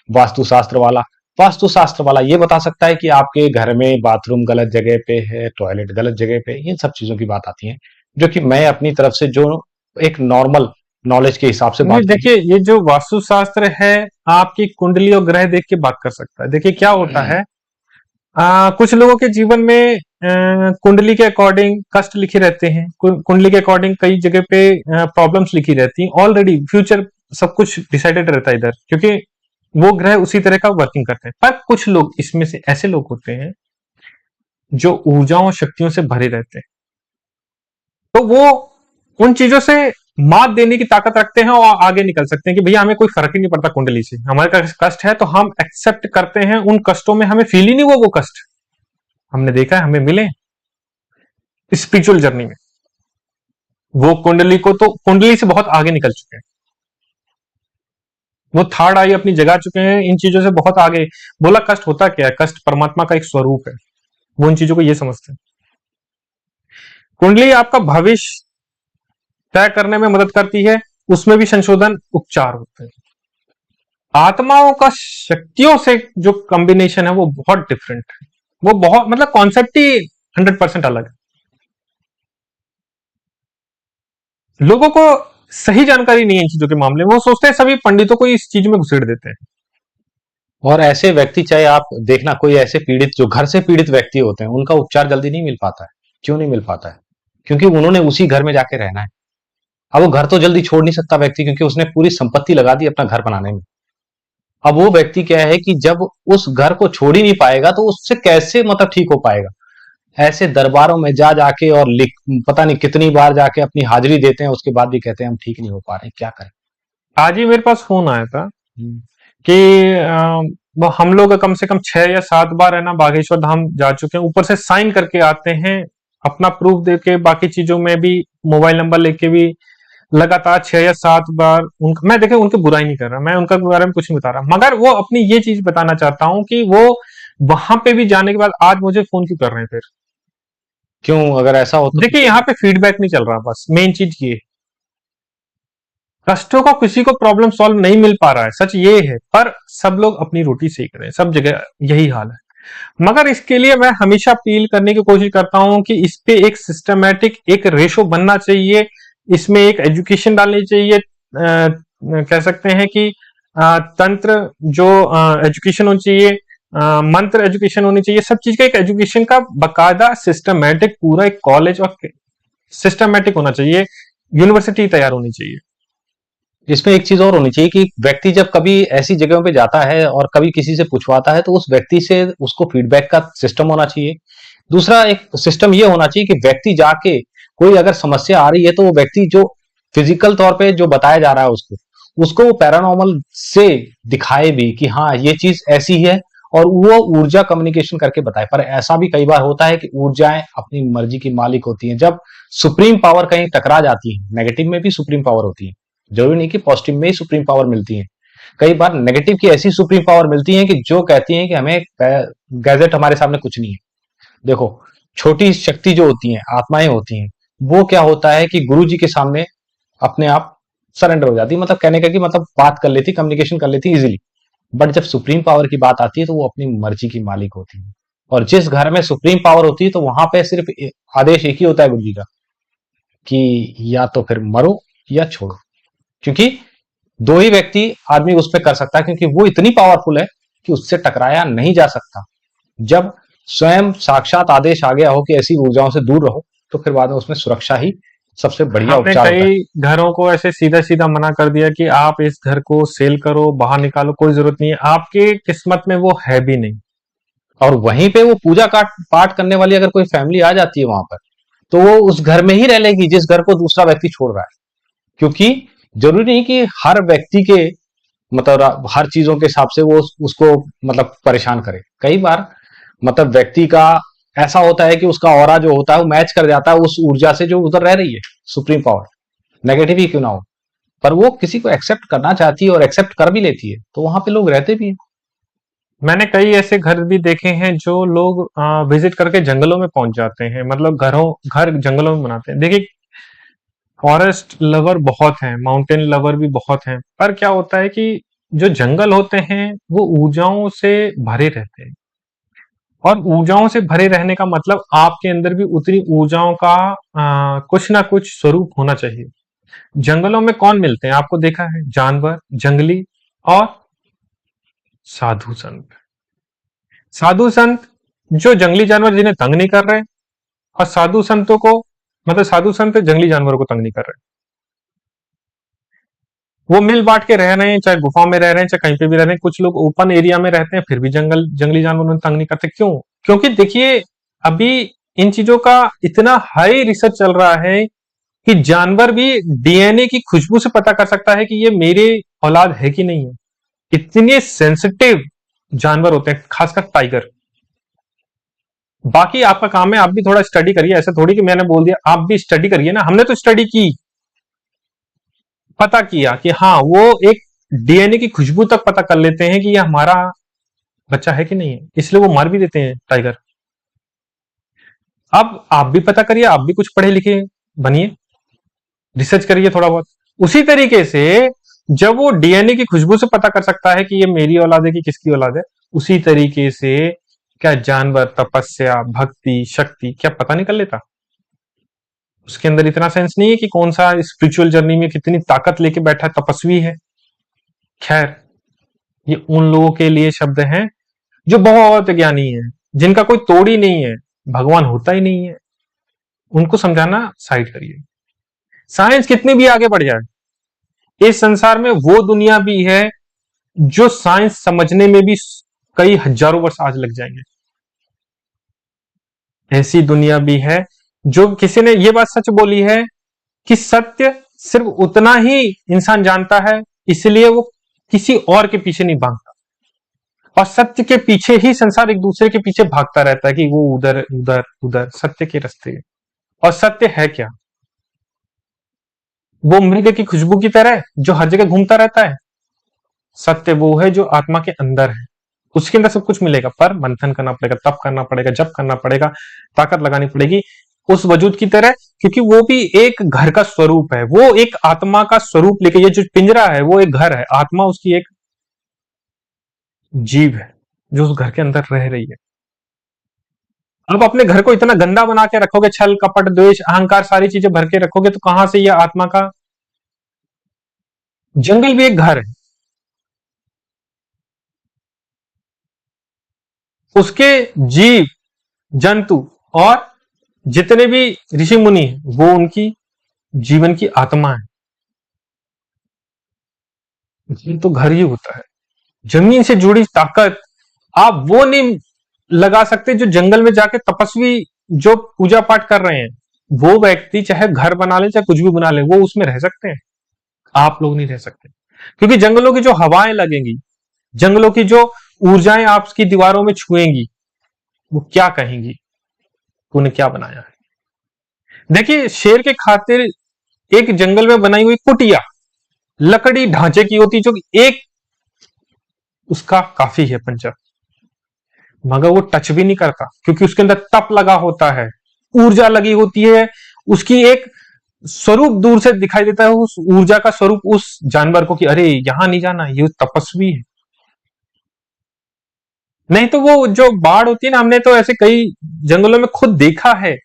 S1: वास्तुशास्त्र वाला ये बता सकता है कि आपके घर में बाथरूम गलत जगह पे है, टॉयलेट गलत जगह पे, ये सब चीजों की बात आती है, जो कि मैं अपनी तरफ से जो एक नॉर्मल नॉलेज के हिसाब से
S2: नहीं
S1: बात
S2: देखिए, ये जो वास्तुशास्त्र है आपकी कुंडली और ग्रह देख के बात कर सकता है। देखिए क्या होता है, कुछ लोगों के जीवन में कुंडली के अकॉर्डिंग कष्ट लिखे रहते हैं, कुंडली के अकॉर्डिंग कई जगह पे प्रॉब्लम्स लिखी रहती हैं, ऑलरेडी फ्यूचर सब कुछ डिसाइडेड रहता है इधर, क्योंकि वो ग्रह उसी तरह का वर्किंग करते हैं। पर कुछ लोग इसमें से ऐसे लोग होते हैं जो ऊर्जाओं और शक्तियों से भरे रहते हैं, तो वो उन चीजों से मात देने की ताकत रखते हैं और आगे निकल सकते हैं कि भैया हमें कोई फर्क ही नहीं पड़ता कुंडली से, हमारे कष्ट है तो हम एक्सेप्ट करते हैं उन कष्टों में, हमें फील ही नहीं हुआ वो कष्ट, हमने देखा है, हमें मिले स्पिरिचुअल जर्नी में। वो कुंडली को तो कुंडली से बहुत आगे निकल चुके हैं, वो थर्ड आई अपनी जगा चुके हैं, इन चीजों से बहुत आगे। बोला कष्ट होता क्या है, कष्ट परमात्मा का एक स्वरूप है, वो इन चीजों को ये समझते हैं। कुंडली आपका भविष्य तय करने में मदद करती है, उसमें भी संशोधन उपचार होते हैं। आत्माओं का शक्तियों से जो कॉम्बिनेशन है वो बहुत डिफरेंट है, वो बहुत मतलब कॉन्सेप्ट ही 100% अलग है। लोगों को सही जानकारी नहीं है इन चीजों के मामले में, वो सोचते हैं सभी पंडितों को इस चीज में घुसेड़ देते हैं।
S1: और ऐसे व्यक्ति, चाहे आप देखना कोई ऐसे पीड़ित, जो घर से पीड़ित व्यक्ति होते हैं, उनका उपचार जल्दी नहीं मिल पाता है। क्यों नहीं मिल पाता है? क्योंकि उन्होंने उसी घर में जाके रहना है। अब वो घर तो जल्दी छोड़ नहीं सकता व्यक्ति, क्योंकि उसने पूरी संपत्ति लगा दी अपना घर बनाने में। अब वो व्यक्ति क्या है कि जब उस घर को छोड़ ही नहीं पाएगा तो उससे कैसे मतलब ठीक हो पाएगा? ऐसे दरबारों में जा जाके और लिख, पता नहीं कितनी बार जाके अपनी हाजिरी देते हैं, उसके बाद भी कहते हैं हम ठीक नहीं हो पा रहे, क्या करें?
S2: आज ही मेरे पास फोन आया था
S1: हम्म।
S2: कि वो हम लोग कम से कम 6 या 7 बार है ना बागेश्वर धाम जा चुके हैं, ऊपर से साइन करके आते हैं, अपना प्रूफ दे के, बाकी चीजों में भी मोबाइल नंबर लेके भी लगातार 6 या 7 बार। मैं देखे उनकी बुराई नहीं कर रहा, मैं उनका बारे में कुछ नहीं बता रहा, मगर वो अपनी ये चीज बताना चाहता हूं कि वो वहां पे भी जाने के बाद आज मुझे फोन क्यों कर रहे हैं फिर।
S1: क्यों, अगर ऐसा हो तो?
S2: देखिए यहाँ पे फीडबैक नहीं चल रहा, बस मेन चीज ये, कष्टों का किसी को प्रॉब्लम सॉल्व नहीं मिल पा रहा है, सच ये है, पर सब लोग अपनी रोटी सेक रहे हैं, सब जगह यही हाल है। मगर इसके लिए मैं हमेशा अपील करने की कोशिश करता हूं कि इस पे एक सिस्टमैटिक एक रेशो बनना चाहिए, इसमें एक एजुकेशन डालनी चाहिए, कह सकते हैं कि तंत्र जो एजुकेशन होनी चाहिए, मंत्र एजुकेशन होनी चाहिए, सब चीज का एक एजुकेशन का बकायदा सिस्टमैटिक पूरा एक कॉलेज और सिस्टमैटिक होना चाहिए, यूनिवर्सिटी तैयार होनी चाहिए।
S1: इसमें एक चीज और होनी चाहिए कि व्यक्ति जब कभी ऐसी जगहों पे जाता है और कभी किसी से पूछवाता है, तो उस व्यक्ति से उसको फीडबैक का सिस्टम होना चाहिए। दूसरा एक सिस्टम ये होना चाहिए कि व्यक्ति जाके कोई अगर समस्या आ रही है तो वो व्यक्ति जो फिजिकल तौर पे जो बताया जा रहा है उसको वो पैरानॉर्मल से दिखाए भी कि हाँ ये चीज ऐसी है, और वो ऊर्जा कम्युनिकेशन करके बताए। पर ऐसा भी कई बार होता है कि ऊर्जाएं अपनी मर्जी की मालिक होती हैं। जब सुप्रीम पावर कहीं टकरा जाती है, नेगेटिव में भी सुप्रीम पावर होती है, जरूरी नहीं कि पॉजिटिव में ही सुप्रीम पावर मिलती है। कई बार नेगेटिव की ऐसी सुप्रीम पावर मिलती है कि जो कहती है कि हमें गैजेट हमारे सामने कुछ नहीं है। देखो, छोटी शक्ति जो होती है, आत्माएं होती हैं, वो क्या होता है कि गुरु जी के सामने अपने आप सरेंडर हो जाती है, मतलब कहने का कि मतलब बात कर लेती, कम्युनिकेशन कर लेती इजीली। बट जब सुप्रीम पावर की बात आती है तो वो अपनी मर्जी की मालिक होती है। और जिस घर में सुप्रीम पावर होती है तो वहां पे सिर्फ आदेश एक ही होता है गुरु जी का, कि या तो फिर मरो या छोड़ो। क्योंकि दो ही व्यक्ति आदमी उस पर कर सकता है, क्योंकि वो इतनी पावरफुल है कि उससे टकराया नहीं जा सकता। जब स्वयं साक्षात आदेश आ गया हो कि ऐसी ऊर्जाओं से दूर रहो, तो फिर बाद में उसमें सुरक्षा ही सबसे बढ़िया
S2: आपने
S1: उपचार होता है।
S2: कई घरों को ऐसे सीधा सीधा मना कर दिया कि आप इस घर को सेल करो, बाहर निकालो, कोई जरूरत नहीं है, आपके किस्मत में वो है भी नहीं।
S1: और वहीं पे वो पूजा पाठ करने वाली अगर कोई फैमिली आ जाती है वहां पर, तो वो उस घर में ही रह लेगी जिस घर को दूसरा व्यक्ति छोड़ रहा है। क्योंकि जरूरी नहीं कि हर व्यक्ति के मतलब हर चीजों के हिसाब से वो उसको मतलब परेशान करे। कई बार मतलब व्यक्ति का ऐसा होता है कि उसका ऑरा जो होता है वो मैच कर जाता है उस ऊर्जा से जो उधर रह रही है, सुप्रीम पावर, नेगेटिव ही क्यों ना हो। पर वो किसी को एक्सेप्ट करना चाहती है और एक्सेप्ट कर भी लेती है, तो वहां पे लोग रहते भी हैं।
S2: मैंने कई ऐसे घर भी देखे हैं जो लोग विजिट करके जंगलों में पहुंच जाते हैं, मतलब घर जंगलों में बनाते हैं। देखिए फॉरेस्ट लवर बहुत हैं, माउंटेन लवर भी बहुत हैं, पर क्या होता है कि जो जंगल होते हैं वो ऊर्जाओं से भरे रहते हैं, और ऊर्जाओं से भरे रहने का मतलब आपके अंदर भी उतनी ऊर्जाओं का कुछ ना कुछ स्वरूप होना चाहिए। जंगलों में कौन मिलते हैं आपको देखा है, जानवर, जंगली और साधु संत। साधु संत जो जंगली जानवर जिन्हें तंग नहीं कर रहे, और साधु संतों को मतलब साधु संत जंगली जानवरों को तंग नहीं कर रहे, वो मिल बांट के रह रहे हैं, चाहे गुफा में रह रहे हैं चाहे कहीं पे भी रह रहे हैं। कुछ लोग ओपन एरिया में रहते हैं फिर भी जंगली जानवर उन्हें तंग नहीं करते। क्यों? क्योंकि देखिए अभी इन चीजों का इतना हाई रिसर्च चल रहा है कि जानवर भी डीएनए की खुशबू से पता कर सकता है कि ये मेरे औलाद है कि नहीं है। इतने सेंसिटिव जानवर होते हैं, खासकर टाइगर। बाकी आपका काम है, आप भी थोड़ा स्टडी करिए। ऐसा थोड़ी कि मैंने बोल दिया, आप भी स्टडी करिए ना। हमने तो स्टडी की, पता किया कि हाँ वो एक डीएनए की खुशबू तक पता कर लेते हैं कि ये हमारा बच्चा है कि नहीं है, इसलिए वो मार भी देते हैं टाइगर। अब आप भी पता करिए, आप भी कुछ पढ़े लिखे बनिए, रिसर्च करिए थोड़ा बहुत। उसी तरीके से जब वो डीएनए की खुशबू से पता कर सकता है कि ये मेरी औलाद है कि किसकी औलाद है, उसी तरीके से क्या जानवर तपस्या, भक्ति, शक्ति क्या पता नहीं कर लेता? उसके अंदर इतना सेंस नहीं है कि कौन सा स्पिरिचुअल जर्नी में कितनी ताकत लेके बैठा है, तपस्वी है। खैर, ये उन लोगों के लिए शब्द हैं जो बहुत ज्ञानी है, जिनका कोई तोड़ ही नहीं है, भगवान होता ही नहीं है। उनको समझाना साइड करिए। साइंस कितनी भी आगे बढ़ जाए, इस संसार में वो दुनिया भी है जो साइंस समझने में भी कई हजारों वर्ष आज लग जाएंगे। ऐसी दुनिया भी है जो किसी ने ये बात सच बोली है कि सत्य सिर्फ उतना ही इंसान जानता है, इसलिए वो किसी और के पीछे नहीं भागता। और सत्य के पीछे ही संसार एक दूसरे के पीछे भागता रहता है कि वो उधर उधर उधर सत्य के रास्ते। और सत्य है क्या? वो मृग की खुशबू की तरह जो हर जगह घूमता रहता है। सत्य वो है जो आत्मा के अंदर है, उसके अंदर सब कुछ मिलेगा, पर मंथन करना पड़ेगा, तप करना पड़ेगा, जप करना पड़ेगा, ताकत लगानी पड़ेगी उस वजूद की तरह। क्योंकि वो भी एक घर का स्वरूप है, वो एक आत्मा का स्वरूप लेके, ये जो पिंजरा है वो एक घर है, आत्मा उसकी एक जीव है जो उस घर के अंदर रह रही है। अब अपने घर को इतना गंदा बना के रखोगे, छल कपट द्वेष अहंकार सारी चीजें भर के रखोगे, तो कहां से यह आत्मा का? जंगल भी एक घर है, उसके जीव जंतु और जितने भी ऋषि मुनि हैं वो उनकी जीवन की आत्मा है। ये तो घर ही होता है। जमीन से जुड़ी ताकत आप वो नहीं लगा सकते जो जंगल में जाके तपस्वी जो पूजा पाठ कर रहे हैं। वो व्यक्ति चाहे घर बना ले चाहे कुछ भी बना ले, वो उसमें रह सकते हैं, आप लोग नहीं रह सकते। क्योंकि जंगलों की जो हवाएं लगेंगी, जंगलों की जो ऊर्जाएं आपकी दीवारों में छुएंगी, वो क्या कहेंगी, तूने क्या बनाया है। देखिए, शेर के खातिर एक जंगल में बनाई हुई कुटिया लकड़ी ढांचे की होती, जो एक उसका काफी है पंजर, मगर वो टच भी नहीं करता क्योंकि उसके अंदर तप लगा होता है, ऊर्जा लगी होती है। उसकी एक स्वरूप दूर से दिखाई देता है, उस ऊर्जा का स्वरूप उस जानवर को कि अरे यहां नहीं जाना, ये तपस्वी है। नहीं तो वो जो बाढ़ होती है ना, हमने तो ऐसे कई जंगलों में खुद देखा है,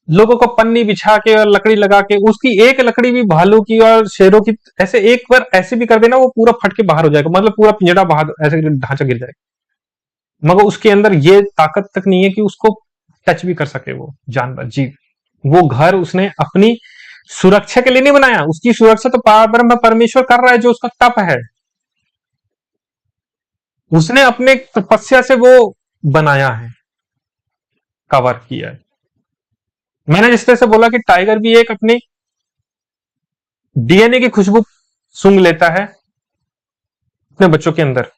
S2: लोगों को पन्नी बिछा के और लकड़ी लगा के, उसकी एक लकड़ी भी भालू की और शेरों की ऐसे एक बार ऐसे भी कर देना, वो पूरा फट के बाहर हो जाएगा, मतलब पूरा पिंजड़ा बाहर ऐसे ढांचा गिर जाएगा। मगर उसके अंदर ये ताकत तक नहीं है कि उसको टच भी कर सके वो जानवर जीव। वो घर उसने अपनी सुरक्षा के लिए नहीं बनाया, उसकी सुरक्षा तो परब्रह्म परमेश्वर कर रहा है जो उसका तप है। उसने अपने तपस्या से वो बनाया है, कवर किया है। मैंने जिस तरह से बोला कि टाइगर भी एक अपनी डीएनए की खुशबू सूंघ लेता है अपने बच्चों के अंदर,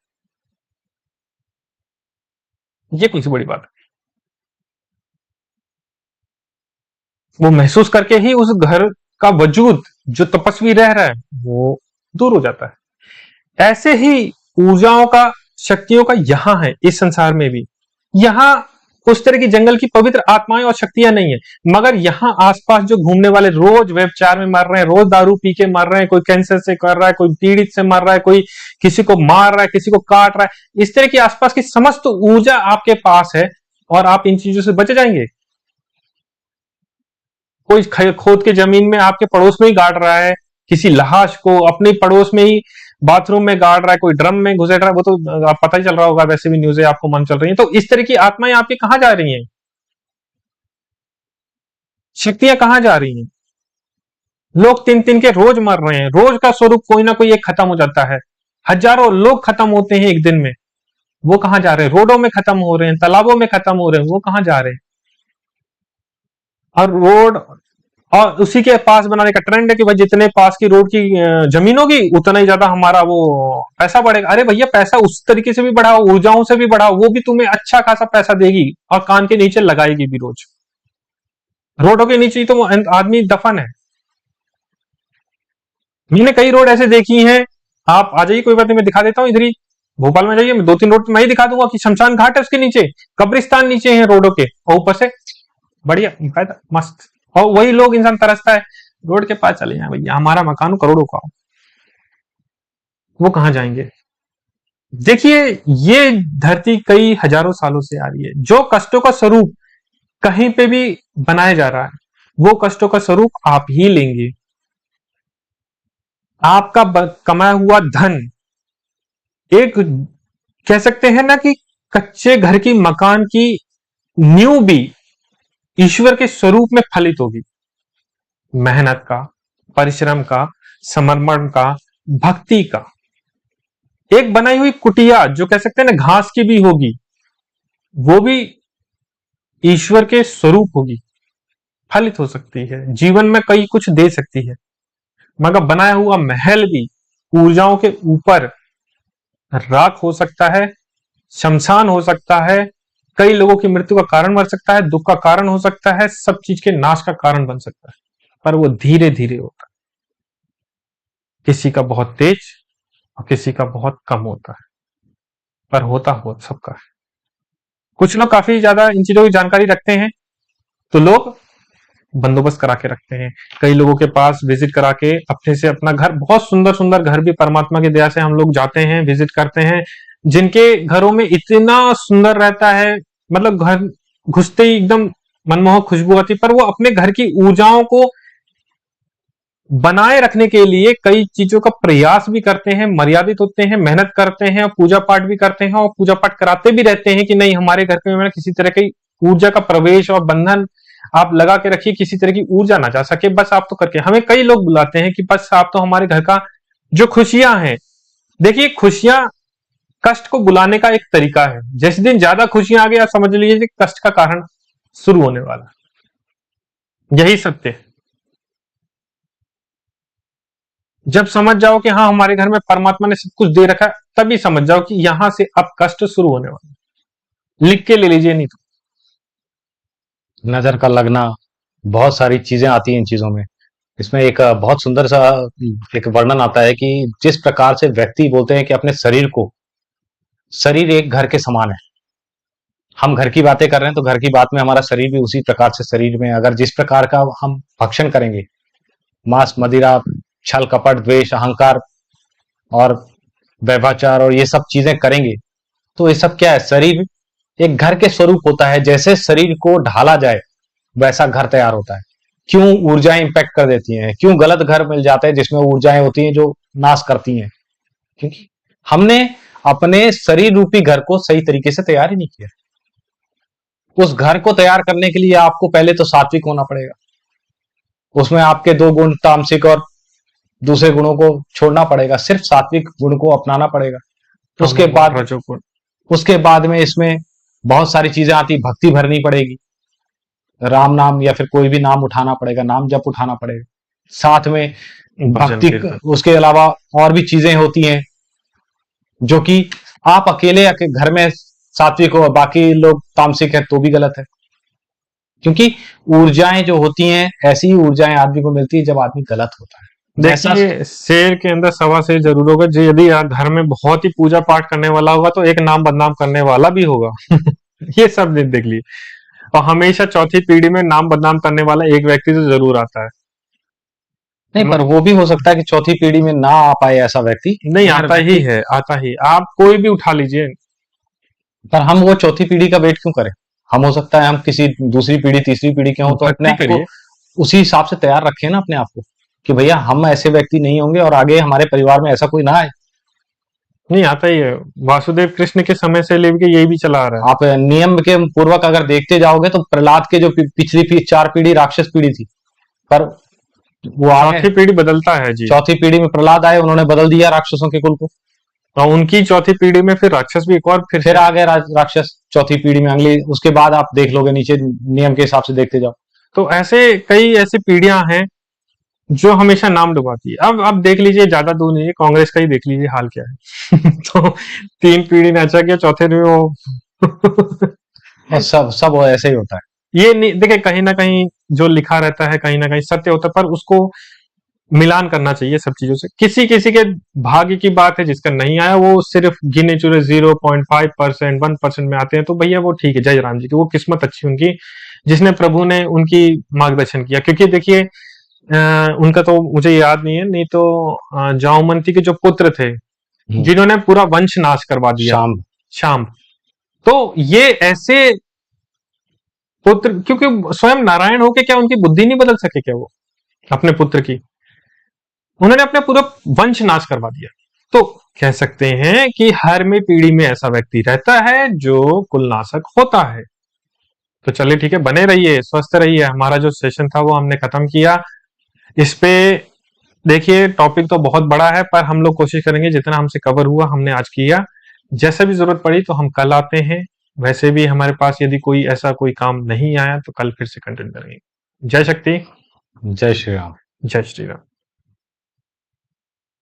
S2: ये कुछ बड़ी बात है। वो महसूस करके ही उस घर का वजूद जो तपस्वी रह रहा है वो दूर हो जाता है। ऐसे ही ऊर्जाओं का, शक्तियों का यहां है इस संसार में भी। यहां उस तरह की जंगल की पवित्र आत्माएं और शक्तियां नहीं है, मगर यहां आसपास जो घूमने वाले रोज व्यभिचार में मर रहे हैं, रोज दारू पी के मर रहे हैं, कोई कैंसर से कर रहा है, कोई पीड़ित से मर रहा है, कोई किसी को मार रहा है, किसी को काट रहा है, इस तरह की आसपास की समस्त ऊर्जा आपके पास है और आप इन चीजों से बच जाएंगे। कोई खोद के जमीन में आपके पड़ोस में ही गाड़ रहा है, किसी लाश को अपने पड़ोस में ही बाथरूम में गाड़ रहा है, कोई ड्रम में घुसेड़ रहा है, वो तो आप पता ही चल रहा होगा, वैसे भी न्यूज़ें आपको मन चल रही है। तो इस तरह की आत्माएं आपकी कहां जा रही हैं, शक्तियां कहां जा रही हैं? लोग तीन तीन के रोज मर रहे हैं, रोज का स्वरूप कोई ना कोई एक खत्म हो जाता है, हजारों लोग खत्म होते हैं एक दिन में, वो कहां जा रहे हैं? रोडों में खत्म हो रहे हैं, तालाबों में खत्म हो रहे हैं, वो कहां जा रहे हैं? और रोड, और उसी के पास बनाने का ट्रेंड है कि भाई जितने पास की रोड की जमीन होगी उतना ही ज्यादा हमारा वो पैसा बढ़ेगा। अरे भैया, पैसा उस तरीके से भी बढ़ाओ, ऊर्जाओं से भी बढ़ाओ, वो भी तुम्हें अच्छा खासा पैसा देगी और कान के नीचे लगाएगी भी रोज। रोडों के नीचे ही तो वो आदमी दफन है। मैंने कई रोड ऐसे देखी हैं, आप आ जाइए, कोई बात नहीं, मैं दिखा देता हूँ इधर ही। भोपाल में जाइए, मैं 2-3 रोड मैं ही दिखा दूंगा कि शमशान घाट है उसके नीचे, कब्रिस्तान नीचे है रोडों के, और ऊपर से बढ़िया फायदा मस्त। और वही लोग, इंसान तरसता है रोड के पास चले जाए, भैया हमारा मकान करोड़ों का हो, वो कहां जाएंगे? देखिए, ये धरती कई हजारों सालों से आ रही है, जो कष्टों का स्वरूप कहीं पे भी बनाया जा रहा है, वो कष्टों का स्वरूप आप ही लेंगे। आपका कमाया हुआ धन, एक कह सकते हैं ना कि कच्चे घर की मकान की नींव भी ईश्वर के स्वरूप में फलित होगी। मेहनत का, परिश्रम का, समर्पण का, भक्ति का। एक बनाई हुई कुटिया जो कह सकते हैं ना घास की भी होगी, वो भी ईश्वर के स्वरूप होगी, फलित हो सकती है, जीवन में कई कुछ दे सकती है। मगर बनाया हुआ महल भी ऊर्जाओं के ऊपर राख हो सकता है, शमशान हो सकता है, कई लोगों की मृत्यु का कारण बन सकता है, दुख का कारण हो सकता है, सब चीज के नाश का कारण बन सकता है, पर वो धीरे धीरे होता है। किसी का बहुत तेज और किसी का बहुत कम होता है, पर होता हो सबका है। कुछ लोग काफी ज्यादा इन चीजों की जानकारी रखते हैं, तो लोग बंदोबस्त करा के रखते हैं। कई लोगों के पास विजिट करा के अपने से अपना घर, बहुत सुंदर सुंदर घर भी परमात्मा की दया से हम लोग जाते हैं, विजिट करते हैं, जिनके घरों में इतना सुंदर रहता है, मतलब घर घुसते ही एकदम मनमोहक खुशबू आती, पर वो अपने घर की ऊर्जाओं को बनाए रखने के लिए कई चीजों का प्रयास भी करते हैं, मर्यादित होते हैं, मेहनत करते हैं, पूजा पाठ भी करते हैं, और पूजा पाठ कराते भी रहते हैं कि नहीं, हमारे घर पे किसी तरह की ऊर्जा का प्रवेश और बंधन आप लगा के रखिए, किसी तरह की ऊर्जा ना जा सके, बस आप तो करके। हमें कई लोग बुलाते हैं कि बस आप तो हमारे घर का जो खुशियां हैं, देखिए खुशियां कष्ट को बुलाने का एक तरीका है। जिस दिन ज्यादा खुशियां आ गई, आप समझ लीजिए कष्ट का कारण शुरू होने वाला, यही सत्य है। जब समझ जाओ कि हाँ हमारे घर में परमात्मा ने सब कुछ दे रखा है, तभी समझ जाओ कि यहां से अब कष्ट शुरू होने वाला। लिख के ले लीजिए, नहीं तो
S1: नजर का लगना, बहुत सारी चीजें आती हैं इन चीजों में। इसमें एक बहुत सुंदर सा एक वर्णन आता है कि जिस प्रकार से व्यक्ति बोलते हैं कि अपने शरीर को, शरीर एक घर के समान है। हम घर की बातें कर रहे हैं तो घर की बात में हमारा शरीर भी उसी प्रकार से, शरीर में अगर जिस प्रकार का हम भक्षण करेंगे, मांस, मदिरा, छल, कपट, द्वेष, अहंकार और व्यभिचार और ये सब चीजें करेंगे, तो ये सब क्या है, शरीर एक घर के स्वरूप होता है। जैसे शरीर को ढाला जाए वैसा घर तैयार होता है। क्यों ऊर्जाएं इंपैक्ट कर देती हैं, क्यों गलत घर मिल जाते हैं जिसमें ऊर्जाएं होती हैं जो नाश करती हैं? क्योंकि हमने अपने शरीर रूपी घर को सही तरीके से तैयार ही नहीं किया। उस घर को तैयार करने के लिए आपको पहले तो सात्विक होना पड़ेगा। उसमें आपके 2 गुण, तामसिक और दूसरे गुणों को छोड़ना पड़ेगा, सिर्फ सात्विक गुण को अपनाना पड़ेगा। उसके बाद में इसमें बहुत सारी चीजें आती, भक्ति भरनी पड़ेगी, राम नाम या फिर कोई भी नाम उठाना पड़ेगा, नाम जप उठाना पड़ेगा, साथ में भक्ति। उसके अलावा और भी चीजें होती हैं जो कि आप अकेले घर में सात्विक हो, बाकी लोग तामसिक है तो भी गलत है। क्योंकि ऊर्जाएं जो होती हैं, ऐसी ही ऊर्जाएं आदमी को मिलती है जब आदमी गलत होता है।
S2: देखिए, शेर के अंदर सवा शेर जरूर होगा। जो यदि घर में बहुत ही पूजा पाठ करने वाला होगा तो एक नाम बदनाम करने वाला भी होगा। ये सब देख लिए, और हमेशा चौथी पीढ़ी में नाम बदनाम करने वाला एक व्यक्ति तो जरूर आता है।
S1: नहीं, पर वो भी हो सकता है कि चौथी पीढ़ी में ना आ पाए ऐसा व्यक्ति।
S2: नहीं, आता ही है, आता ही। आप कोई भी उठा लीजिए,
S1: पर हम वो चौथी पीढ़ी का वेट क्यों करें? हम हो सकता है हम किसी दूसरी पीढ़ी, तीसरी पीढ़ी के हों, तो अपने आप को उसी हिसाब से तैयार रखें ना अपने आप को, कि भैया हम ऐसे व्यक्ति नहीं होंगे और आगे हमारे परिवार में ऐसा कोई ना आए।
S2: नहीं, आता ही है। वासुदेव कृष्ण के समय से लेके यही भी चला आ रहा है।
S1: आप नियम के पूर्वक अगर देखते जाओगे तो प्रहलाद के जो पिछली 4 पीढ़ी राक्षस पीढ़ी थी, पर वो
S2: चौथी पीढ़ी बदलता है जी।
S1: चौथी पीढ़ी में प्रहलाद आए, उन्होंने बदल दिया राक्षसों के कुल को,
S2: और उनकी चौथी पीढ़ी में फिर राक्षस भी एक और
S1: फिर आ गए राक्षस चौथी पीढ़ी में अगली। उसके बाद आप देख लोगे नीचे नियम के हिसाब से देखते जाओ
S2: तो ऐसे कई ऐसी पीढ़ियां हैं जो हमेशा नाम डुबाती है। अब देख लीजिए, ज्यादा दूर नहीं है, कांग्रेस का ही देख लीजिए हाल क्या है। तो 3 पीढ़ी ने अच्छा किया, चौथे में वो
S1: और सब सब वो ऐसे ही होता है।
S2: ये नहीं देखिए, कहीं ना कहीं जो लिखा रहता है कहीं ना कहीं सत्य होता है, पर उसको मिलान करना चाहिए सब चीजों से। किसी किसी के भाग्य की बात है, जिसका नहीं आया वो सिर्फ गिने चुने 0.5%, 1% में आते हैं, तो भैया वो ठीक है, जय राम जी की वो किस्मत अच्छी उनकी, जिसने प्रभु ने उनकी मार्गदर्शन किया। क्योंकि देखिए उनका तो मुझे याद नहीं है, नहीं तो जामवंती के जो पुत्र थे
S1: हम्म,
S2: जिन्होंने पूरा वंश नाश करवा दिया,
S1: शाम।
S2: शाम। तो ये ऐसे पुत्र, क्योंकि स्वयं नारायण होके क्या उनकी बुद्धि नहीं बदल सके क्या वो अपने पुत्र की? उन्होंने अपना पूरा वंश नाश करवा दिया। तो कह सकते हैं कि हर में पीढ़ी में ऐसा व्यक्ति रहता है जो कुलनाशक होता है। तो चलिए ठीक है, बने रहिए, स्वस्थ रहिए। हमारा जो सेशन था वो हमने खत्म किया। इस पे देखिए टॉपिक तो बहुत बड़ा है, पर हम लोग कोशिश करेंगे जितना हमसे कवर हुआ हमने आज किया। जैसे भी जरूरत पड़ी तो हम कल आते हैं। वैसे भी हमारे पास यदि कोई ऐसा कोई काम नहीं आया तो कल फिर से कंटिन्यू करेंगे। जय शक्ति।
S1: जय श्री राम।
S2: जय श्री राम।